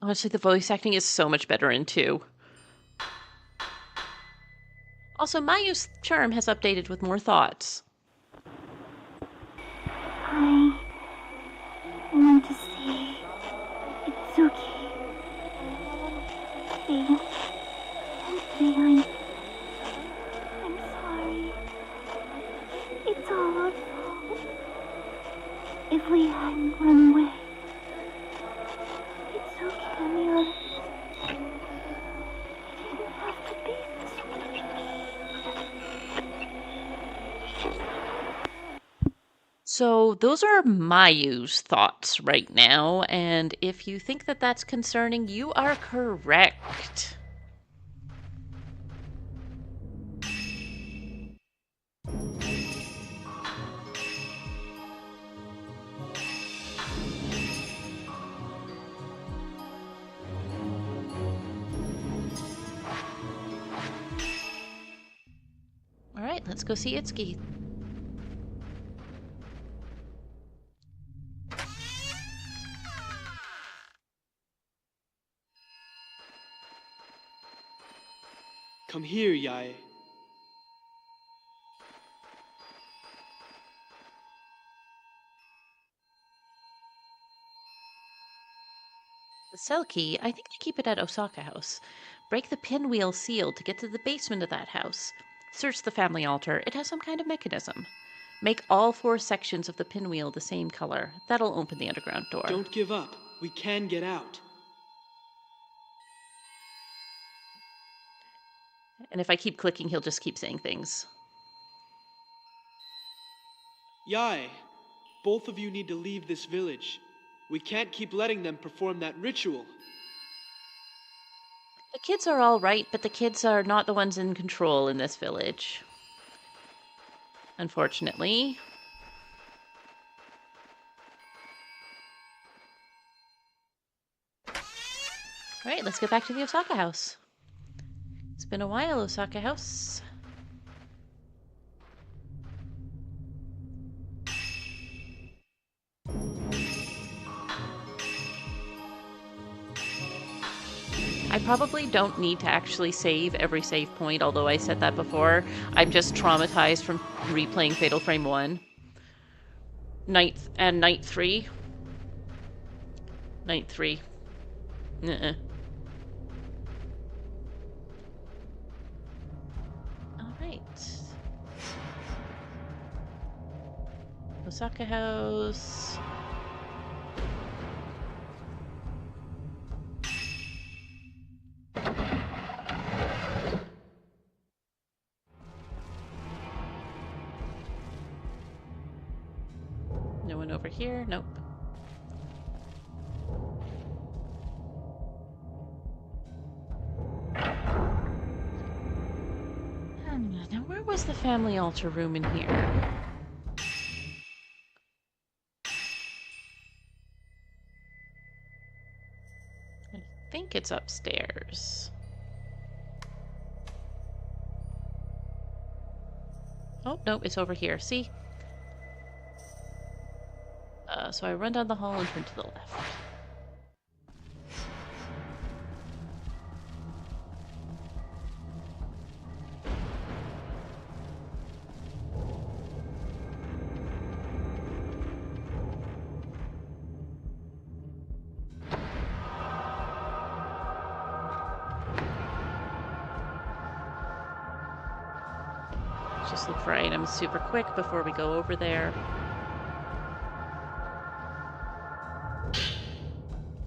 Honestly, the voice acting is so much better in 2. Also, Mayu's charm has updated with more thoughts. I want to see Itsuki. I'm sorry. It's all our fault. If we hadn't run away, Itsuki and the others didn't have to be this way. So those are Mayu's thoughts right now, and if you think that that's concerning, you are correct. All right, let's go see Itsuki. Come here, Yae. The cell key, I think I keep it at Osaka House. Break the pinwheel seal to get to the basement of that house. Search the family altar. It has some kind of mechanism. Make all 4 sections of the pinwheel the same color. That'll open the underground door. Don't give up. We can get out. And if I keep clicking, he'll just keep saying things. Yae, both of you need to leave this village. We can't keep letting them perform that ritual. The kids are all right, but the kids are not the ones in control in this village. Unfortunately. All right, let's get back to the Osaka house. It's been a while, Osaka house. I probably don't need to actually save every save point, although I said that before. I'm just traumatized from replaying Fatal Frame 1. Night 3. Night 3. Nuh-uh. Alright. Osaka House. No one over here? Nope. Now where was the family altar room in here? I think it's upstairs. Oh, no, it's over here. See? So I run down the hall and turn to the left. Just look for items super quick before we go over there.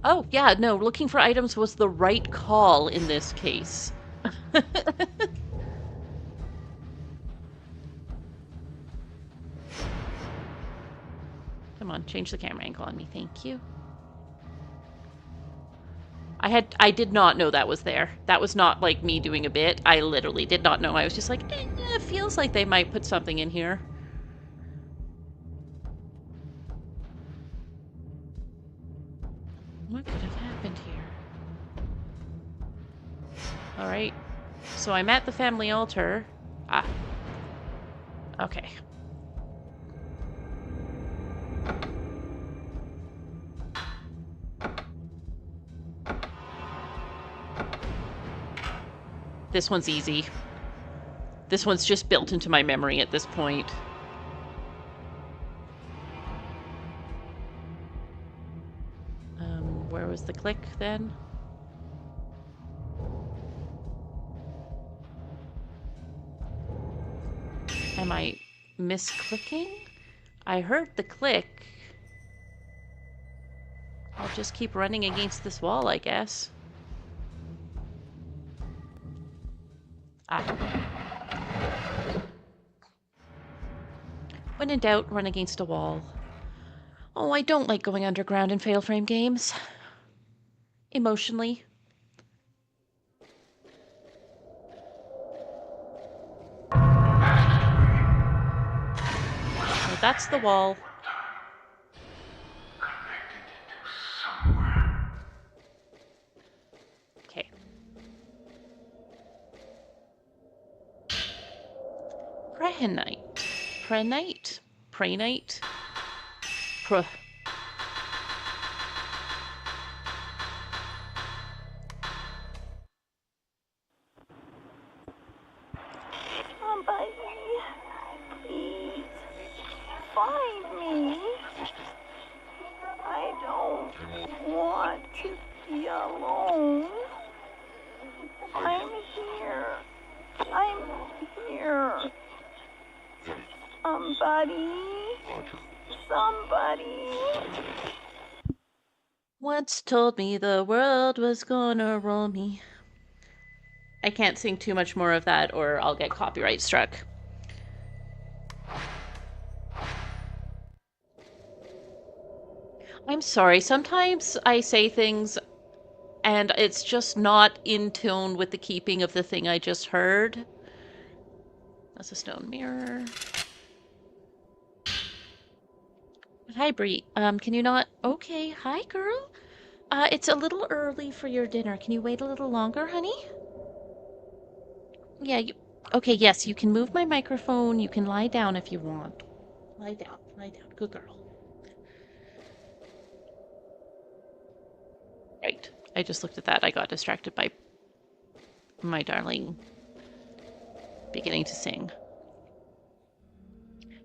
Oh, yeah, no, looking for items was the right call in this case. Come on, change the camera angle on me, thank you. I did not know that was there. That was not like me doing a bit. I literally did not know. I was just like, it feels like they might put something in here. What could have happened here? Alright. So I'm at the family altar. Ah. Okay. This one's easy. This one's just built into my memory at this point. Where was the click then? Am I misclicking? I heard the click. I'll just keep running against this wall, I guess. Ah. When in doubt, run against a wall. Oh, I don't like going underground in Fatal Frame games. Emotionally. So that's the wall. Okay. Prehenite. Prenite? Prenite? Somebody, please find me. I don't want to be alone. I'm here. I'm here. Somebody. Once told me the world was gonna roll me. I can't sing too much more of that or I'll get copyright struck. I'm sorry, sometimes I say things and it's just not in tune with the keeping of the thing I just heard. That's a stone mirror. Hi, Bree. Can you not... Okay, hi, girl. It's a little early for your dinner. Can you wait a little longer, honey? Yeah, you... Okay, yes, you can move my microphone. You can lie down if you want. Lie down, lie down. Good girl. Right. I just looked at that. I got distracted by my darling beginning to sing.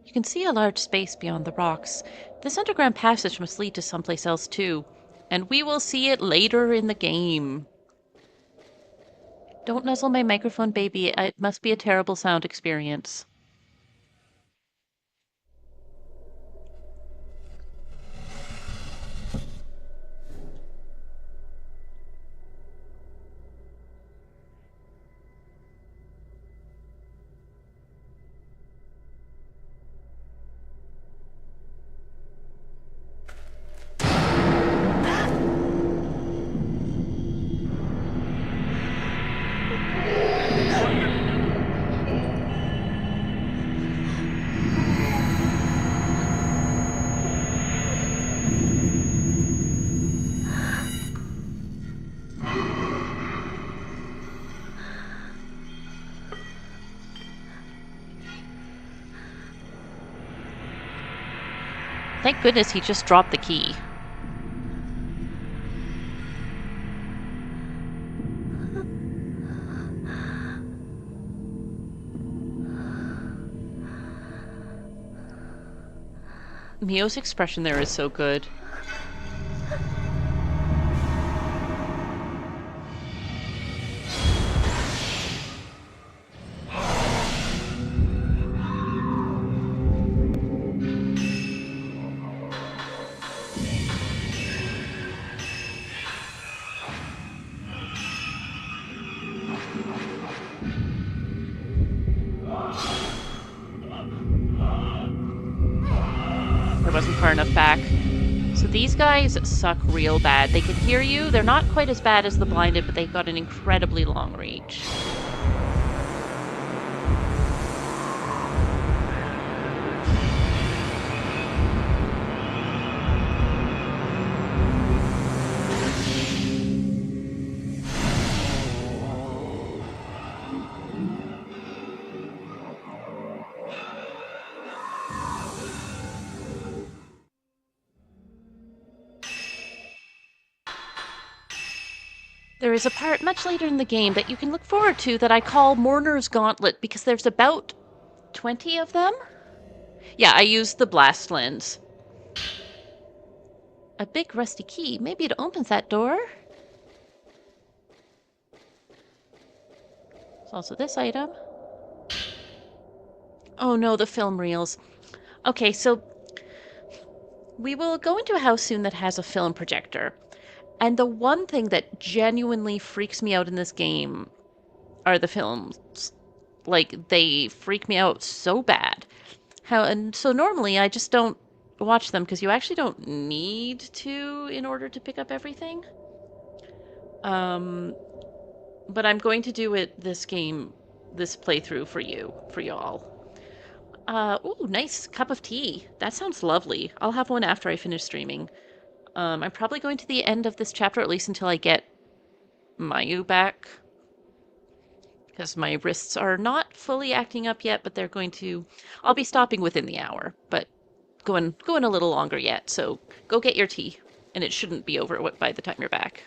You can see a large space beyond the rocks. This underground passage must lead to someplace else too, and we will see it later in the game. Don't nuzzle my microphone, baby. It must be a terrible sound experience. Thank goodness he just dropped the key. Mio's expression there is so good. Wasn't far enough back. So these guys suck real bad. They can hear you. They're not quite as bad as the blinded, but they've got an incredibly long reach. There is a part much later in the game that you can look forward to that I call Mourner's Gauntlet because there's about 20 of them. Yeah, I used the blast lens. A big rusty key. Maybe it opens that door. There's also this item. Oh no, the film reels. Okay, so we will go into a house soon that has a film projector. And the one thing that genuinely freaks me out in this game are the films. Like, they freak me out so bad. And so normally I just don't watch them because you actually don't need to in order to pick up everything. But I'm going to do it this playthrough for y'all. Ooh, nice cup of tea. That sounds lovely. I'll have one after I finish streaming. I'm probably going to the end of this chapter, at least until I get Mayu back. Because my wrists are not fully acting up yet, but they're going to... I'll be stopping within the hour, but going a little longer yet. So go get your tea, and it shouldn't be over by the time you're back.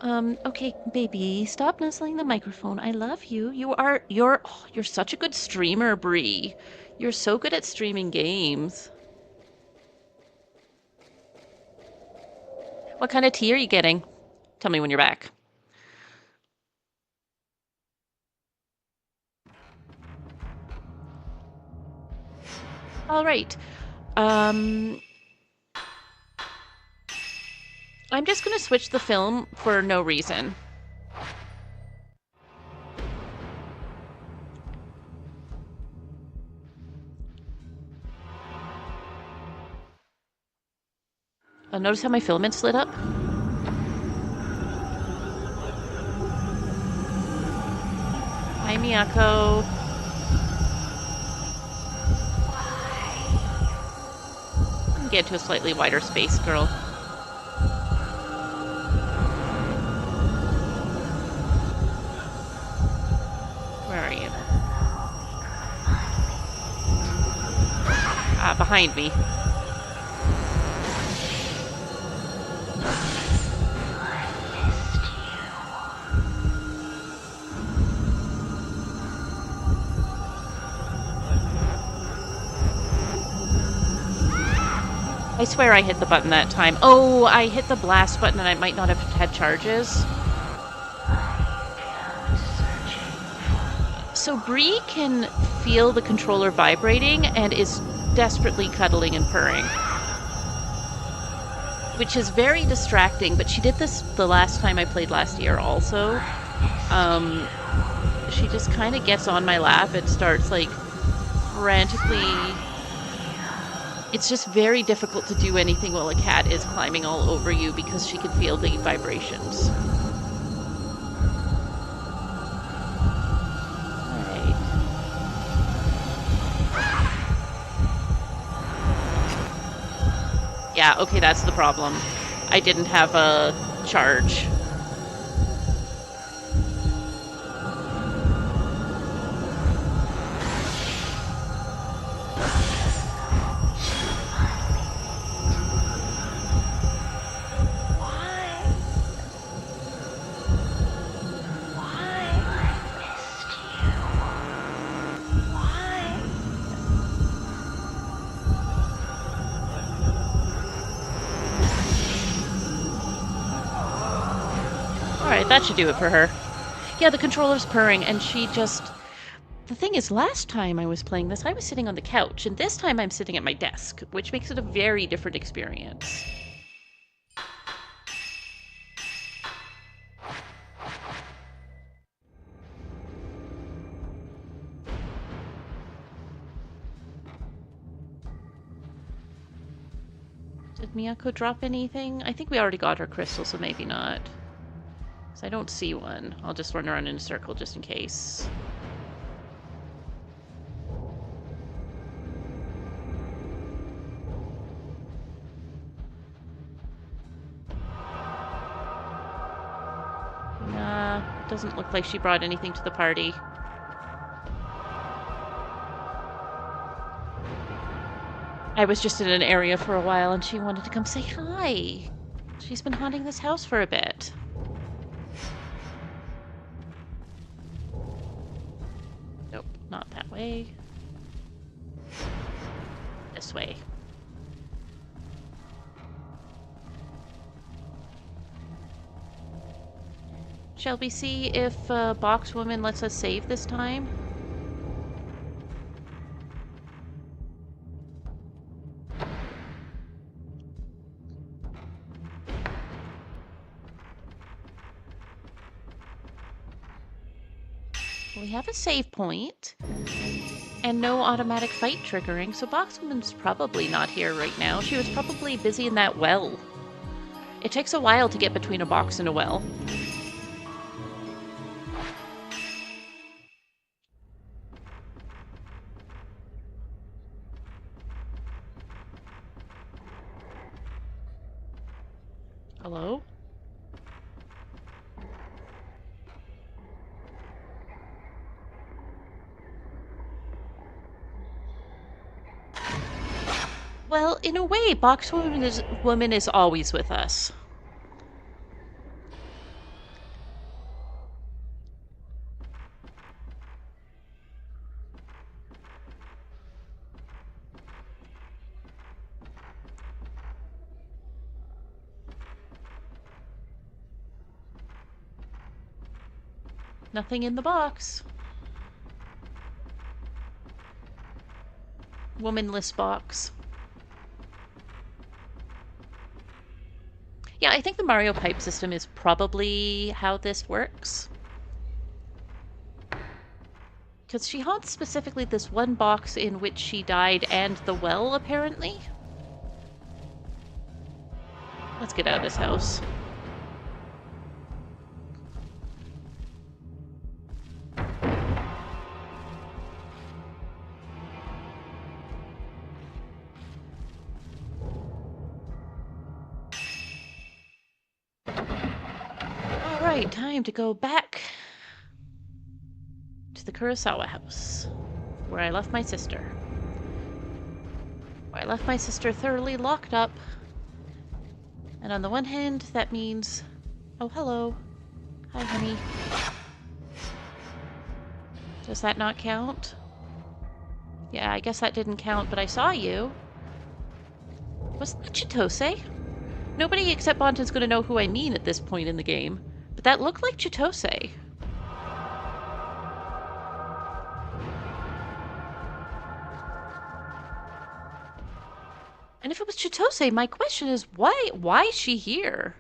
Okay, baby, stop nuzzling the microphone. I love you. You're such a good streamer, Bree. You're so good at streaming games. What kind of tea are you getting? Tell me when you're back. All right. I'm just going to switch the film for no reason. Notice how my filament's lit up? Hi, Miyako. Get to a slightly wider space, girl. Where are you? Behind me. I swear I hit the button that time. Oh, I hit the blast button and I might not have had charges. So Bree can feel the controller vibrating and is desperately cuddling and purring. Which is very distracting, but she did this the last time I played last year also. She just kind of gets on my lap and starts like frantically... It's just very difficult to do anything while a cat is climbing all over you because she can feel the vibrations. Alright. Yeah, okay, that's the problem. I didn't have a charge. Alright, that should do it for her. Yeah, the controller's purring, and she just... The thing is, last time I was playing this, I was sitting on the couch, and this time I'm sitting at my desk, which makes it a very different experience. Did Miyako drop anything? I think we already got her crystal, so maybe not. I don't see one. I'll just run around in a circle just in case. Nah, doesn't look like she brought anything to the party. I was just in an area for a while and she wanted to come say hi. She's been haunting this house for a bit. Nope, not that way. This way. Shall we see if Box Woman lets us save this time? We have a save point, and no automatic fight triggering, so Boxwoman's probably not here right now. She was probably busy in that well. It takes a while to get between a box and a well. Hello? Well, in a way, Box Woman is always with us. Nothing in the box. Womanless box. Yeah, I think the Mario pipe system is probably how this works. Because she haunts specifically this one box in which she died and the well, apparently. Let's get out of this house. Alright, time to go back to the Kurosawa house, where I left my sister. Where I left my sister thoroughly locked up. And on the one hand, that means... Oh, hello. Hi, honey. Does that not count? Yeah, I guess that didn't count, but I saw you. Was that Chitose? Nobody except Bonta's gonna know who I mean at this point in the game. But that looked like Chitose. And if it was Chitose, my question is, why is she here?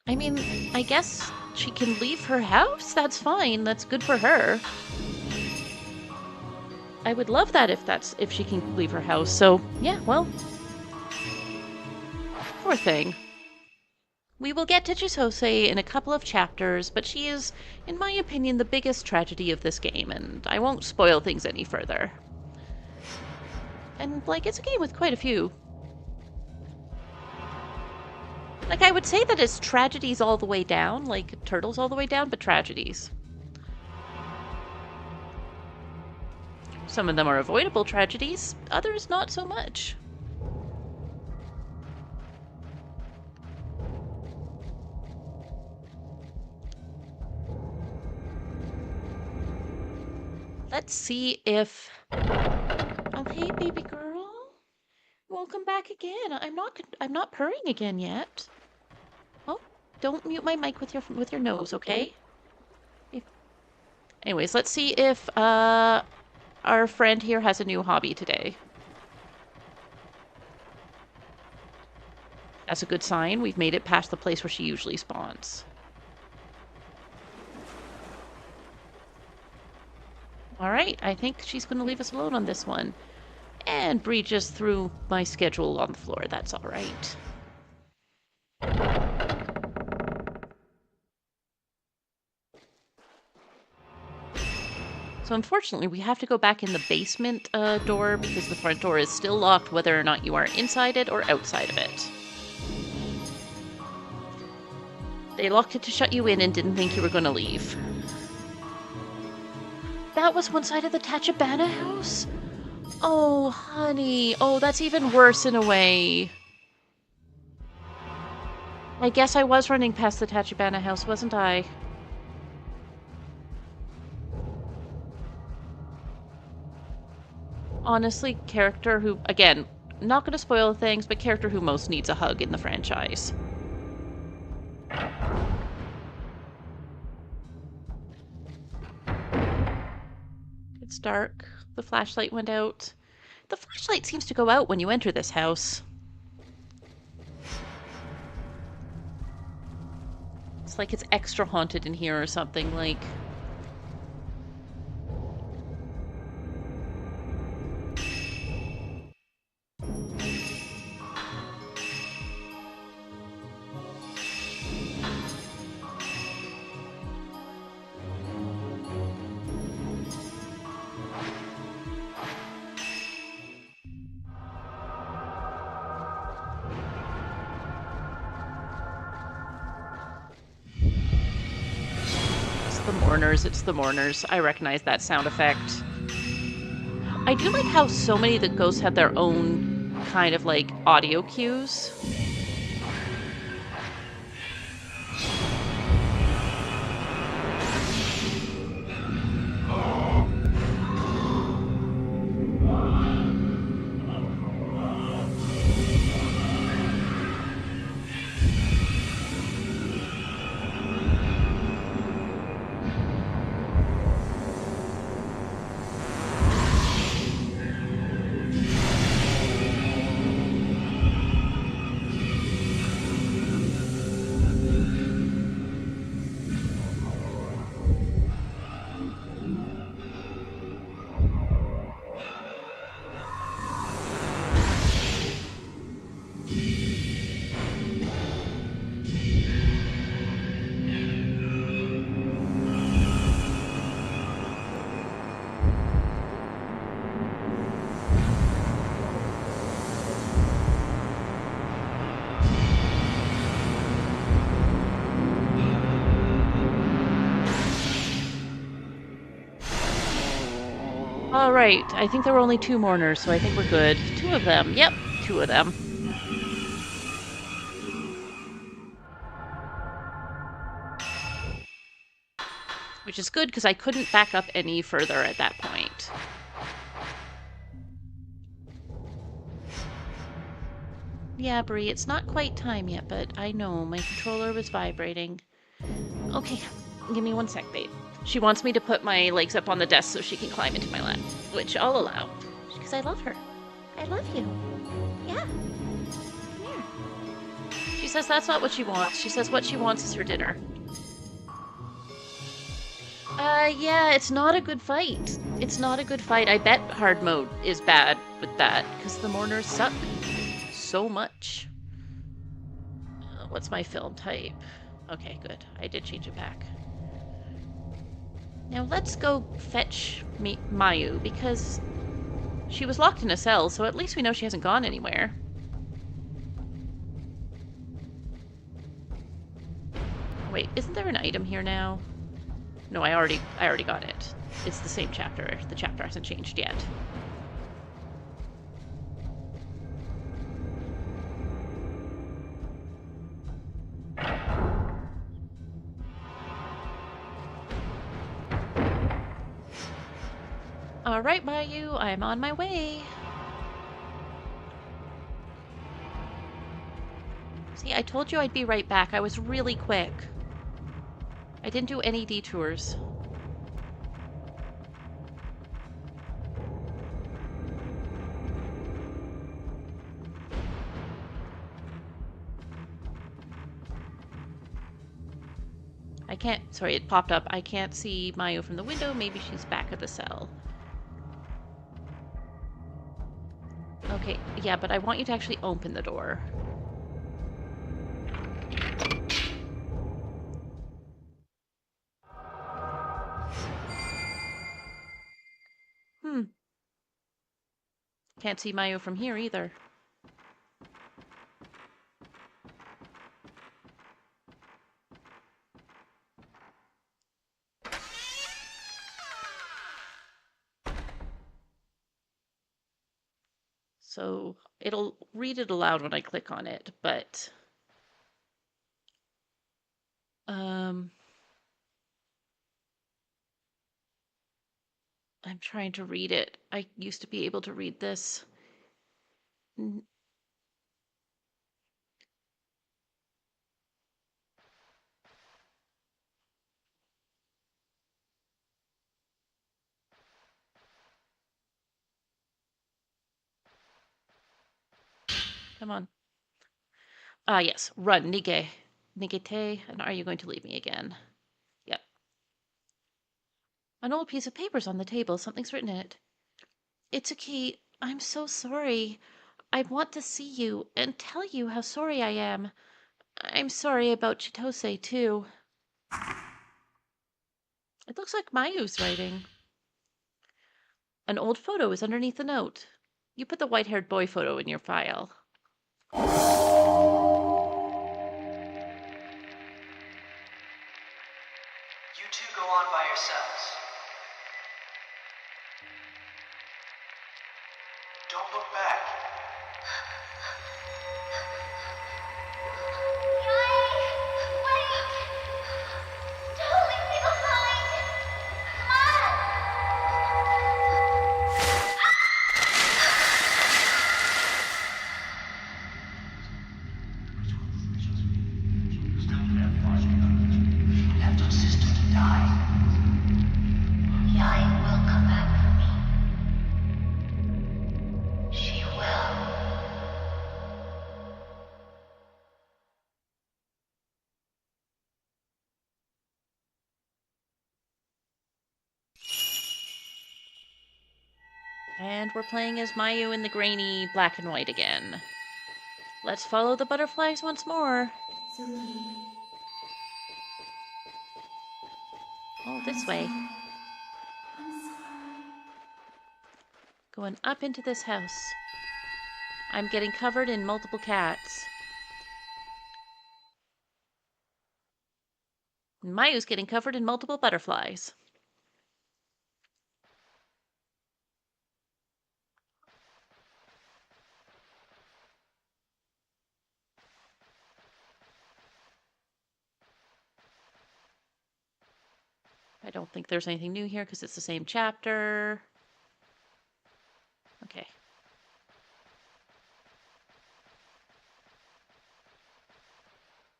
I mean, I guess she can leave her house? That's fine. That's good for her. I would love that if she can leave her house. So, yeah, well. Poor thing. We will get to Chitose in a couple of chapters, but she is, in my opinion, the biggest tragedy of this game, and I won't spoil things any further. And, like, it's a game with quite a few. Like, I would say that it's tragedies all the way down, like turtles all the way down, but tragedies. Some of them are avoidable tragedies, others not so much. Let's see if... Oh, hey, baby girl. Welcome back again. I'm not purring again yet. Oh, don't mute my mic with your nose, okay? Anyways, let's see if our friend here has a new hobby today. That's a good sign. We've made it past the place where she usually spawns. Alright, I think she's going to leave us alone on this one. And Bree just threw my schedule on the floor. That's alright. So unfortunately, we have to go back in the basement door because the front door is still locked whether or not you are inside it or outside of it. They locked it to shut you in and didn't think you were going to leave. That was one side of the Tachibana house? Oh, honey. Oh, that's even worse in a way. I guess I was running past the Tachibana house, wasn't I? Honestly, character who, again, not going to spoil things, but character who most needs a hug in the franchise. It's dark. The flashlight went out. The flashlight seems to go out when you enter this house. It's like it's extra haunted in here or something, like... It's the mourners. I recognize that sound effect. I do like how so many of the ghosts have their own kind of like audio cues. All right, I think there were only 2 mourners, so I think we're good. 2 of them. Yep, 2 of them. Which is good, because I couldn't back up any further at that point. Yeah, Bree, it's not quite time yet, but I know my controller was vibrating. Okay, give me 1 sec, babe. She wants me to put my legs up on the desk so she can climb into my lap, which I'll allow, because I love her. I love you. Yeah. Come here. She says that's not what she wants. She says what she wants is her dinner. Yeah, it's not a good fight. It's not a good fight. I bet hard mode is bad with that, because the mourners suck so much. What's my film type? Okay, good. I did change it back. Now let's go fetch Mayu, because she was locked in a cell, so at least we know she hasn't gone anywhere. Wait, isn't there an item here now? No, I already got it. It's the same chapter. The chapter hasn't changed yet. All right, Mayu, I'm on my way. See, I told you I'd be right back. I was really quick. I didn't do any detours. I can't, sorry, it popped up. I can't see Mayu from the window. Maybe she's back at the cell. Okay, yeah, but I want you to actually open the door. Can't see Mayu from here either. So it'll read it aloud when I click on it, but I'm trying to read it. I used to be able to read this. Come on. Ah, yes. Run, Nige. Nigete, and are you going to leave me again? Yep. An old piece of paper's on the table. Something's written in it. It's a key. I'm so sorry. I want to see you and tell you how sorry I am. I'm sorry about Chitose, too. It looks like Mayu's writing. An old photo is underneath the note. You put the white-haired boy photo in your file. You two go on by yourselves. Don't look back. Left our sister to die. Yai will come back for me. She will. And we're playing as Mayu in the grainy black and white again. Let's follow the butterflies once more. Oh, this way. Going up into this house. I'm getting covered in multiple cats. Mayu's getting covered in multiple butterflies. I don't think there's anything new here because it's the same chapter. Okay.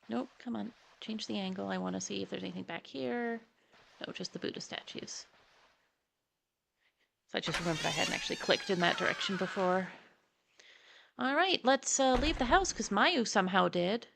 Nope, come on. Change the angle. I want to see if there's anything back here. No, just the Buddha statues. So I just remembered I hadn't actually clicked in that direction before. Alright, let's leave the house, because Mayu somehow did.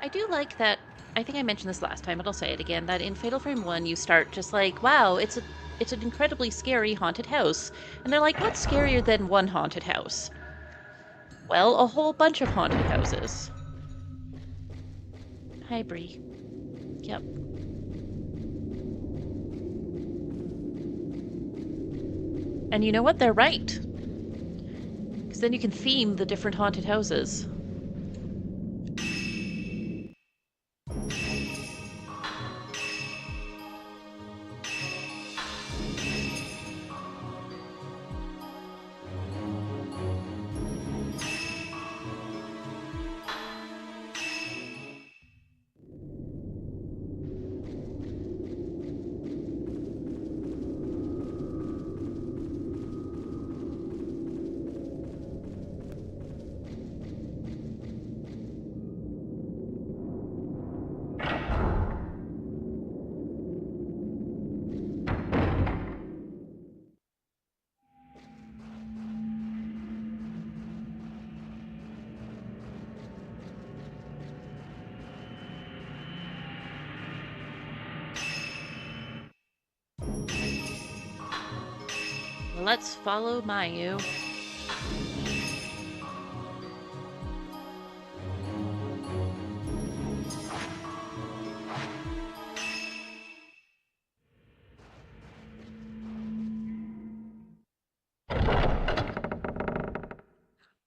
I do like that. I think I mentioned this last time, but I'll say it again, that in Fatal Frame 1 you start just like, wow, it's an incredibly scary haunted house. And they're like, what's scarier than one haunted house? Well, a whole bunch of haunted houses. Hi, Bree. Yep. And you know what? They're right. Because then you can theme the different haunted houses. Let's follow Mayu.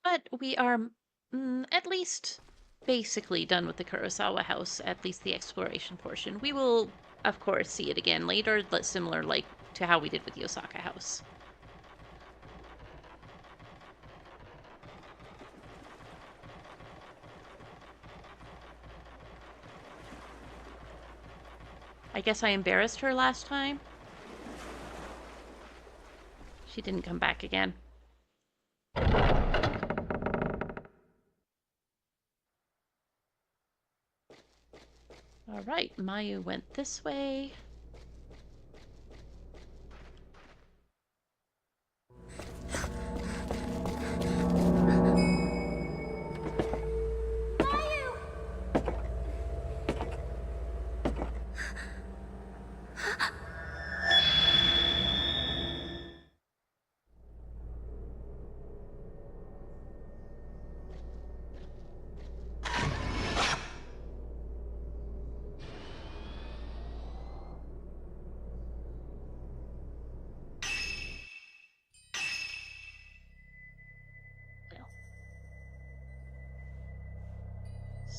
But we are at least basically done with the Kurosawa house, at least the exploration portion. We will, of course, see it again later, similar like to how we did with the Osaka house. I guess I embarrassed her last time. She didn't come back again. All right, Mayu went this way.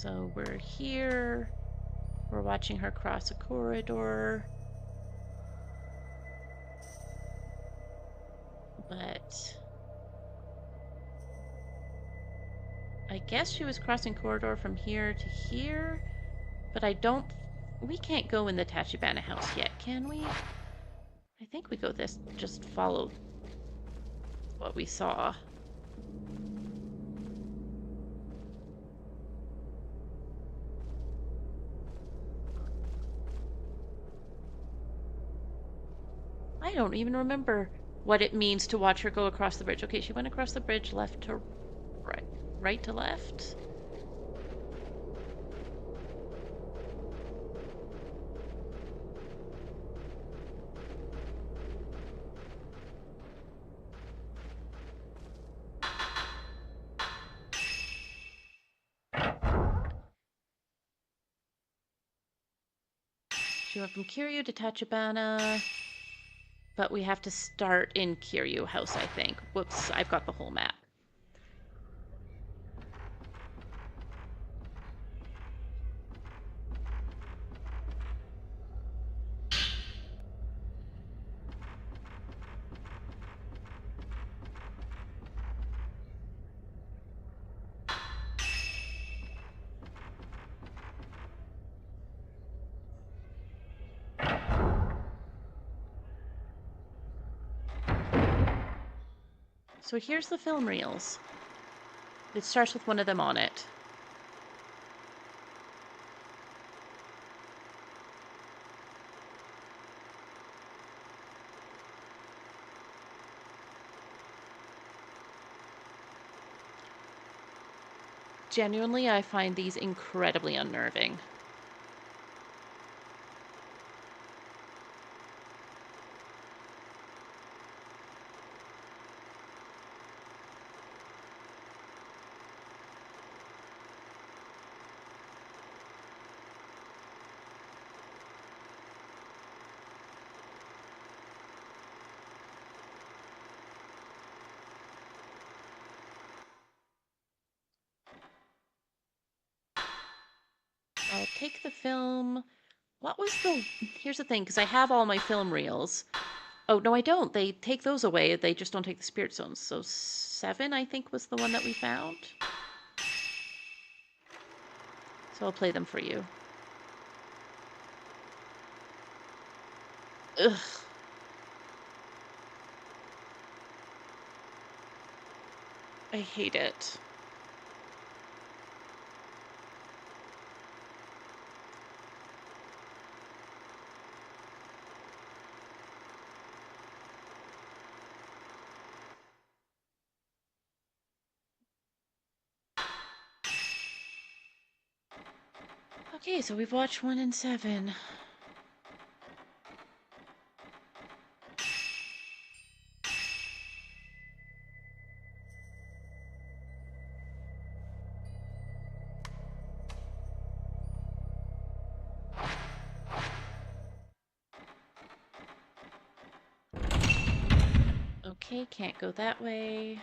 So we're here. We're watching her cross a corridor. But I guess she was crossing corridor from here to here. But we can't go in the Tachibana house yet, can we? I think we go just follow what we saw. I don't even remember what it means to watch her go across the bridge. Okay, she went across the bridge left to right. Right to left? She went from Kiryu to Tachibana. But we have to start in Kiryu House, I think. Whoops, I've got the whole map. So here's the film reels. It starts with one of them on it. Genuinely, I find these incredibly unnerving. I'll take the film. What was the... Here's the thing, because I have all my film reels. Oh, no, I don't. They take those away. They just don't take the spirit stones. So 7, I think, was the one that we found. So I'll play them for you. Ugh. I hate it. Okay, so we've watched 1 and 7. Okay, can't go that way.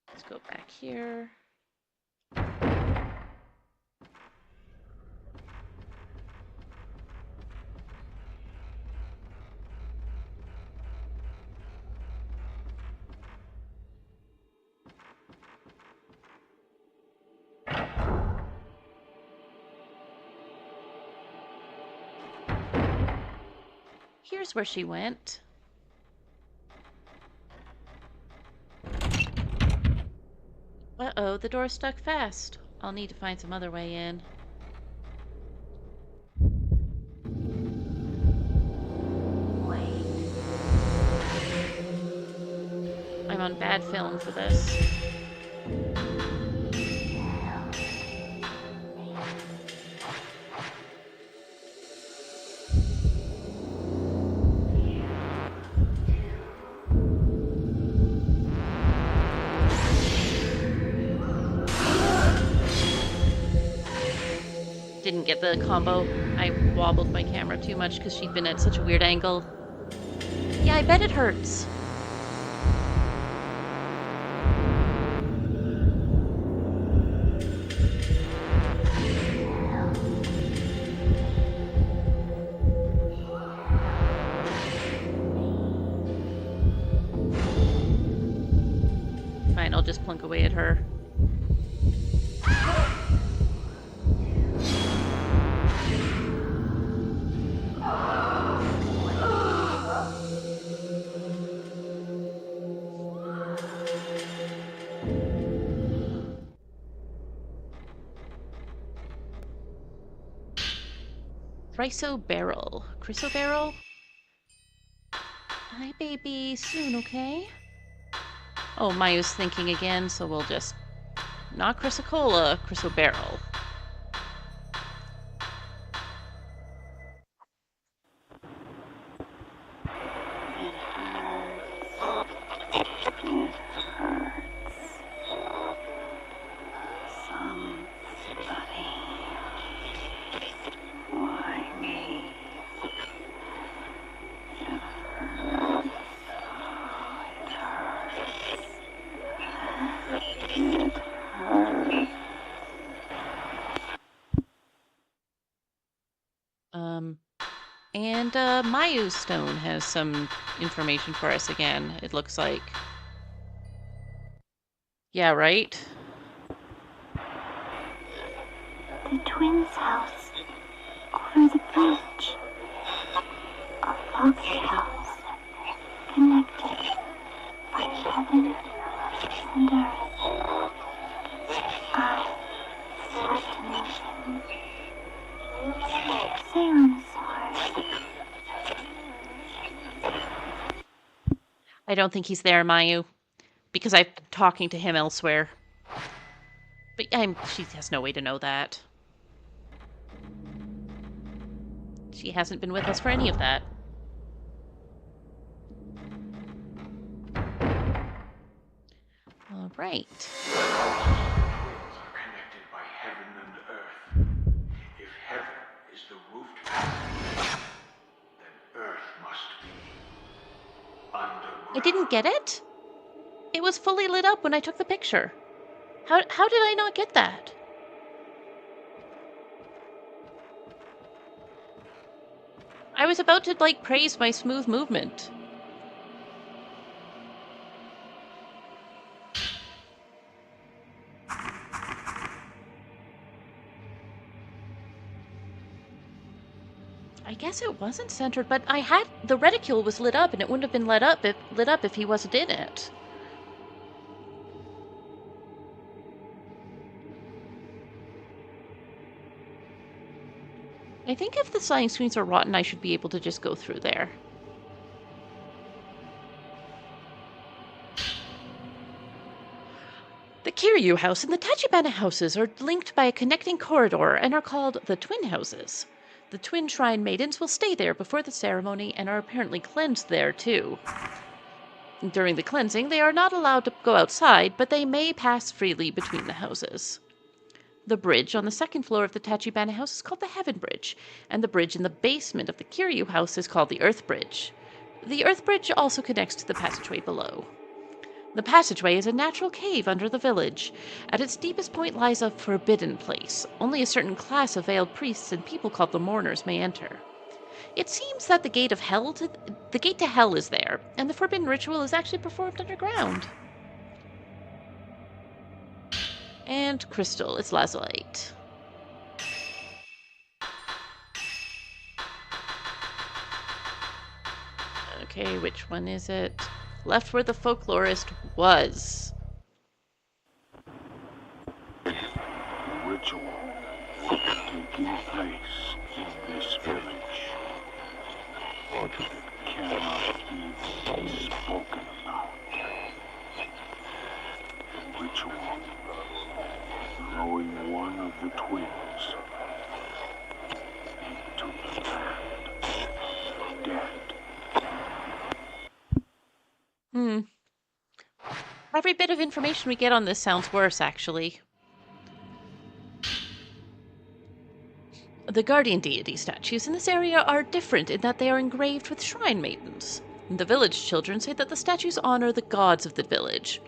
Let's go back here. Here's where she went. Uh-oh, the door's stuck fast. I'll need to find some other way in. I'm on bad film for this. Didn't get the combo. I wobbled my camera too much because she'd been at such a weird angle. Yeah, I bet it hurts. Fine, I'll just plunk away at her. Chryso barrel? Hi, baby. Soon, okay? Oh, Mayu's thinking again, so we'll just... Not Chrysocola, Chryso barrel. And Mayu Stone has some information for us again, it looks like. Yeah, right? The twins' house over I don't think he's there, Mayu, because I'm talking to him elsewhere. But she has no way to know that. She hasn't been with us for any of that. All right. Connected by heaven and earth. If heaven is the roof to passage, then earth must be underground. I didn't get it? It was fully lit up when I took the picture. How did I not get that? I was about to, like, praise my smooth movement. I guess it wasn't centered, but the reticule was lit up, and it wouldn't have been lit up if he wasn't in it. I think if the sliding screens are rotten, I should be able to just go through there. The Kiryu house and the Tachibana houses are linked by a connecting corridor and are called the Twin Houses. The Twin Shrine Maidens will stay there before the ceremony and are apparently cleansed there too. During the cleansing, they are not allowed to go outside, but they may pass freely between the houses. The bridge on the second floor of the Tachibana house is called the Heaven Bridge, and the bridge in the basement of the Kiryu house is called the Earth Bridge. The Earth Bridge also connects to the passageway below. The passageway is a natural cave under the village. At its deepest point lies a forbidden place. Only a certain class of veiled priests and people called the Mourners may enter. It seems that the gate to hell is there, and the forbidden ritual is actually performed underground. And crystal, it's lazulite. Okay, which one is it? Left where the folklorist was. The ritual taking place in this village. It cannot even be spoken about. The ritual throwing one of the twins into the land of dead. Every bit of information we get on this sounds worse, actually. The guardian deity statues in this area are different in that they are engraved with shrine maidens. The village children say that the statues honor the gods of the village.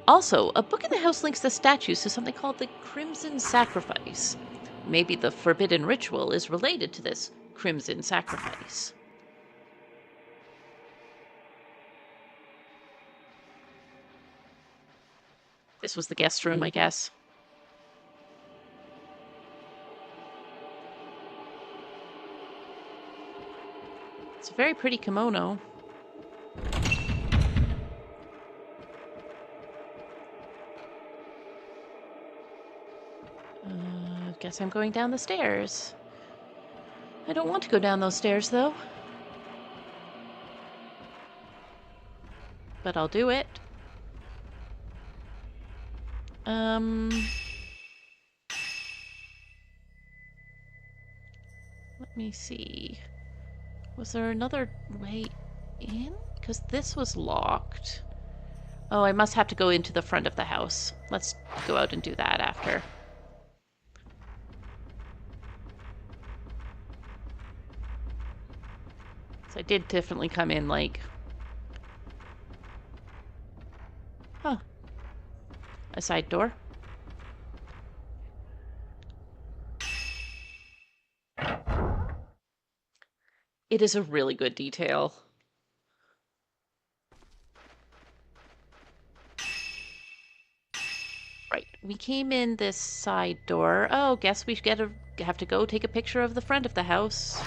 Also, a book in the house links the statues to something called the Crimson Sacrifice. Maybe the forbidden ritual is related to this Crimson Sacrifice. This was the guest room, I guess. It's a very pretty kimono. Guess I'm going down the stairs. I don't want to go down those stairs, though. But I'll do it. Let me see. Was there another way in? Because this was locked. Oh, I must have to go into the front of the house. Let's go out and do that after. So I did definitely come in like... Huh. A side door. It is a really good detail. Right, we came in this side door. Oh, guess we have to go take a picture of the front of the house.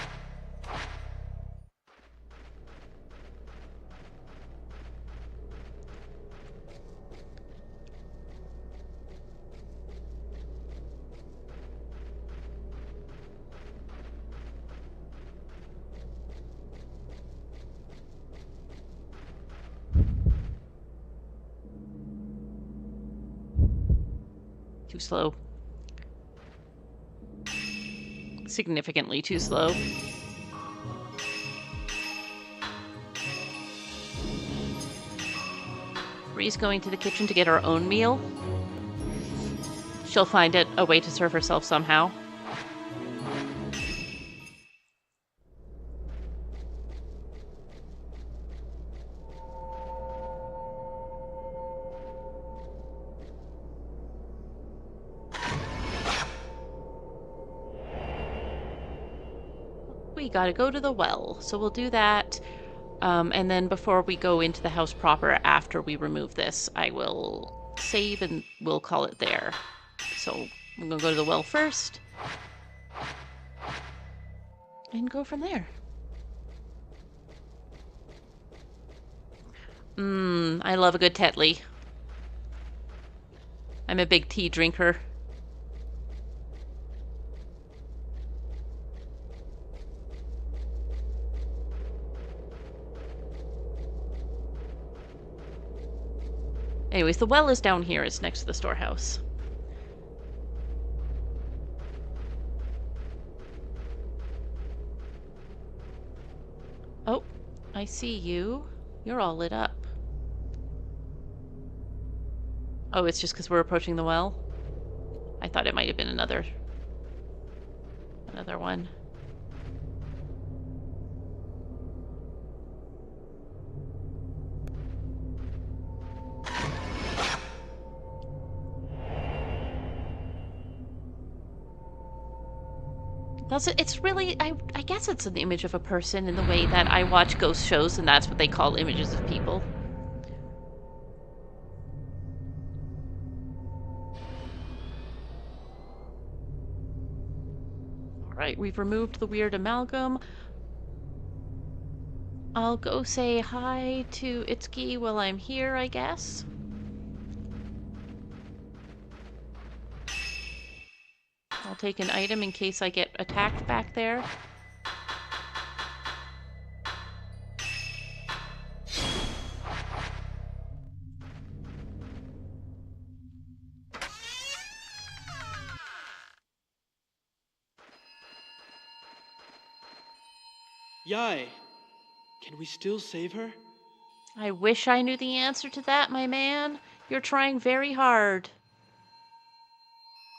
Too slow. Significantly too slow. Bree's going to the kitchen to get her own meal. She'll find it a way to serve herself somehow. We gotta go to the well, so we'll do that. And then before we go into the house proper, after we remove this, I will save and we'll call it there. So I'm gonna go to the well first and go from there. I love a good Tetley. I'm a big tea drinker. Anyways, the well is down here. It's next to the storehouse. Oh, I see you. You're all lit up. Oh, it's just because we're approaching the well? I thought it might have been another one. It's really, I guess it's an image of a person in the way that I watch ghost shows, and that's what they call images of people. Alright, we've removed the weird amalgam. I'll go say hi to Itsuki while I'm here, I guess. I'll take an item in case I get attacked back there. Yai, can we still save her? I wish I knew the answer to that, my man. You're trying very hard.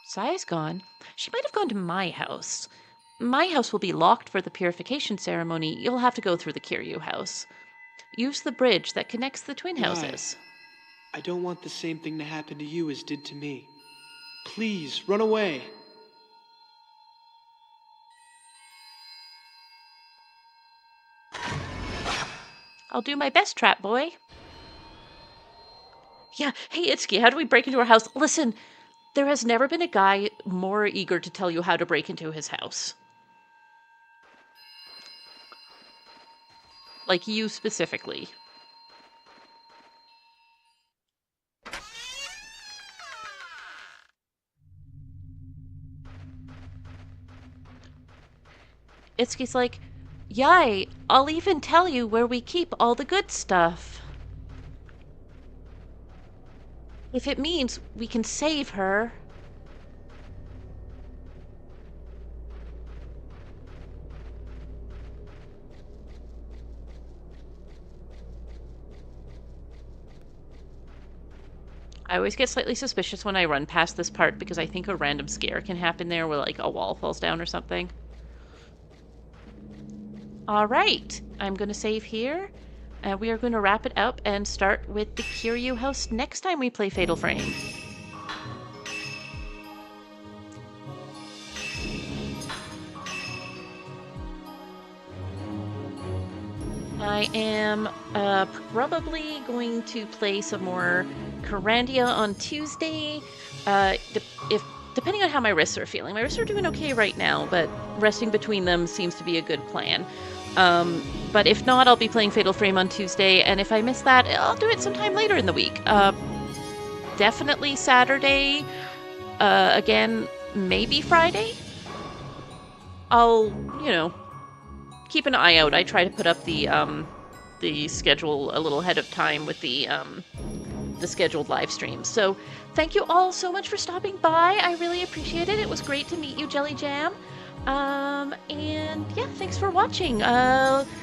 Saya's gone. She might have gone to my house. My house will be locked for the purification ceremony. You'll have to go through the Kiryu house. Use the bridge that connects the twin houses. I don't want the same thing to happen to you as did to me. Please, run away. I'll do my best, Trap Boy. Yeah, hey Itsuki, how do we break into our house? Listen, there has never been a guy more eager to tell you how to break into his house. Like you specifically. Itsuki's like, Yai, I'll even tell you where we keep all the good stuff. If it means we can save her. I always get slightly suspicious when I run past this part because I think a random scare can happen there where like a wall falls down or something. Alright, I'm going to save here. We are going to wrap it up and start with the Kiryu house next time we play Fatal Frame. I am probably going to play some more Carandia on Tuesday. Depending on how my wrists are feeling. My wrists are doing okay right now, but resting between them seems to be a good plan. But if not, I'll be playing Fatal Frame on Tuesday, and if I miss that, I'll do it sometime later in the week. Definitely Saturday. Again, maybe Friday. I'll, keep an eye out. I try to put up the schedule a little ahead of time with the the scheduled live streams. So thank you all so much for stopping by. I really appreciate it. It was great to meet you, Jelly Jam. And yeah, thanks for watching.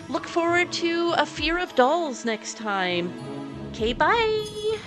Look forward to A Fear of Dolls next time. Okay, bye!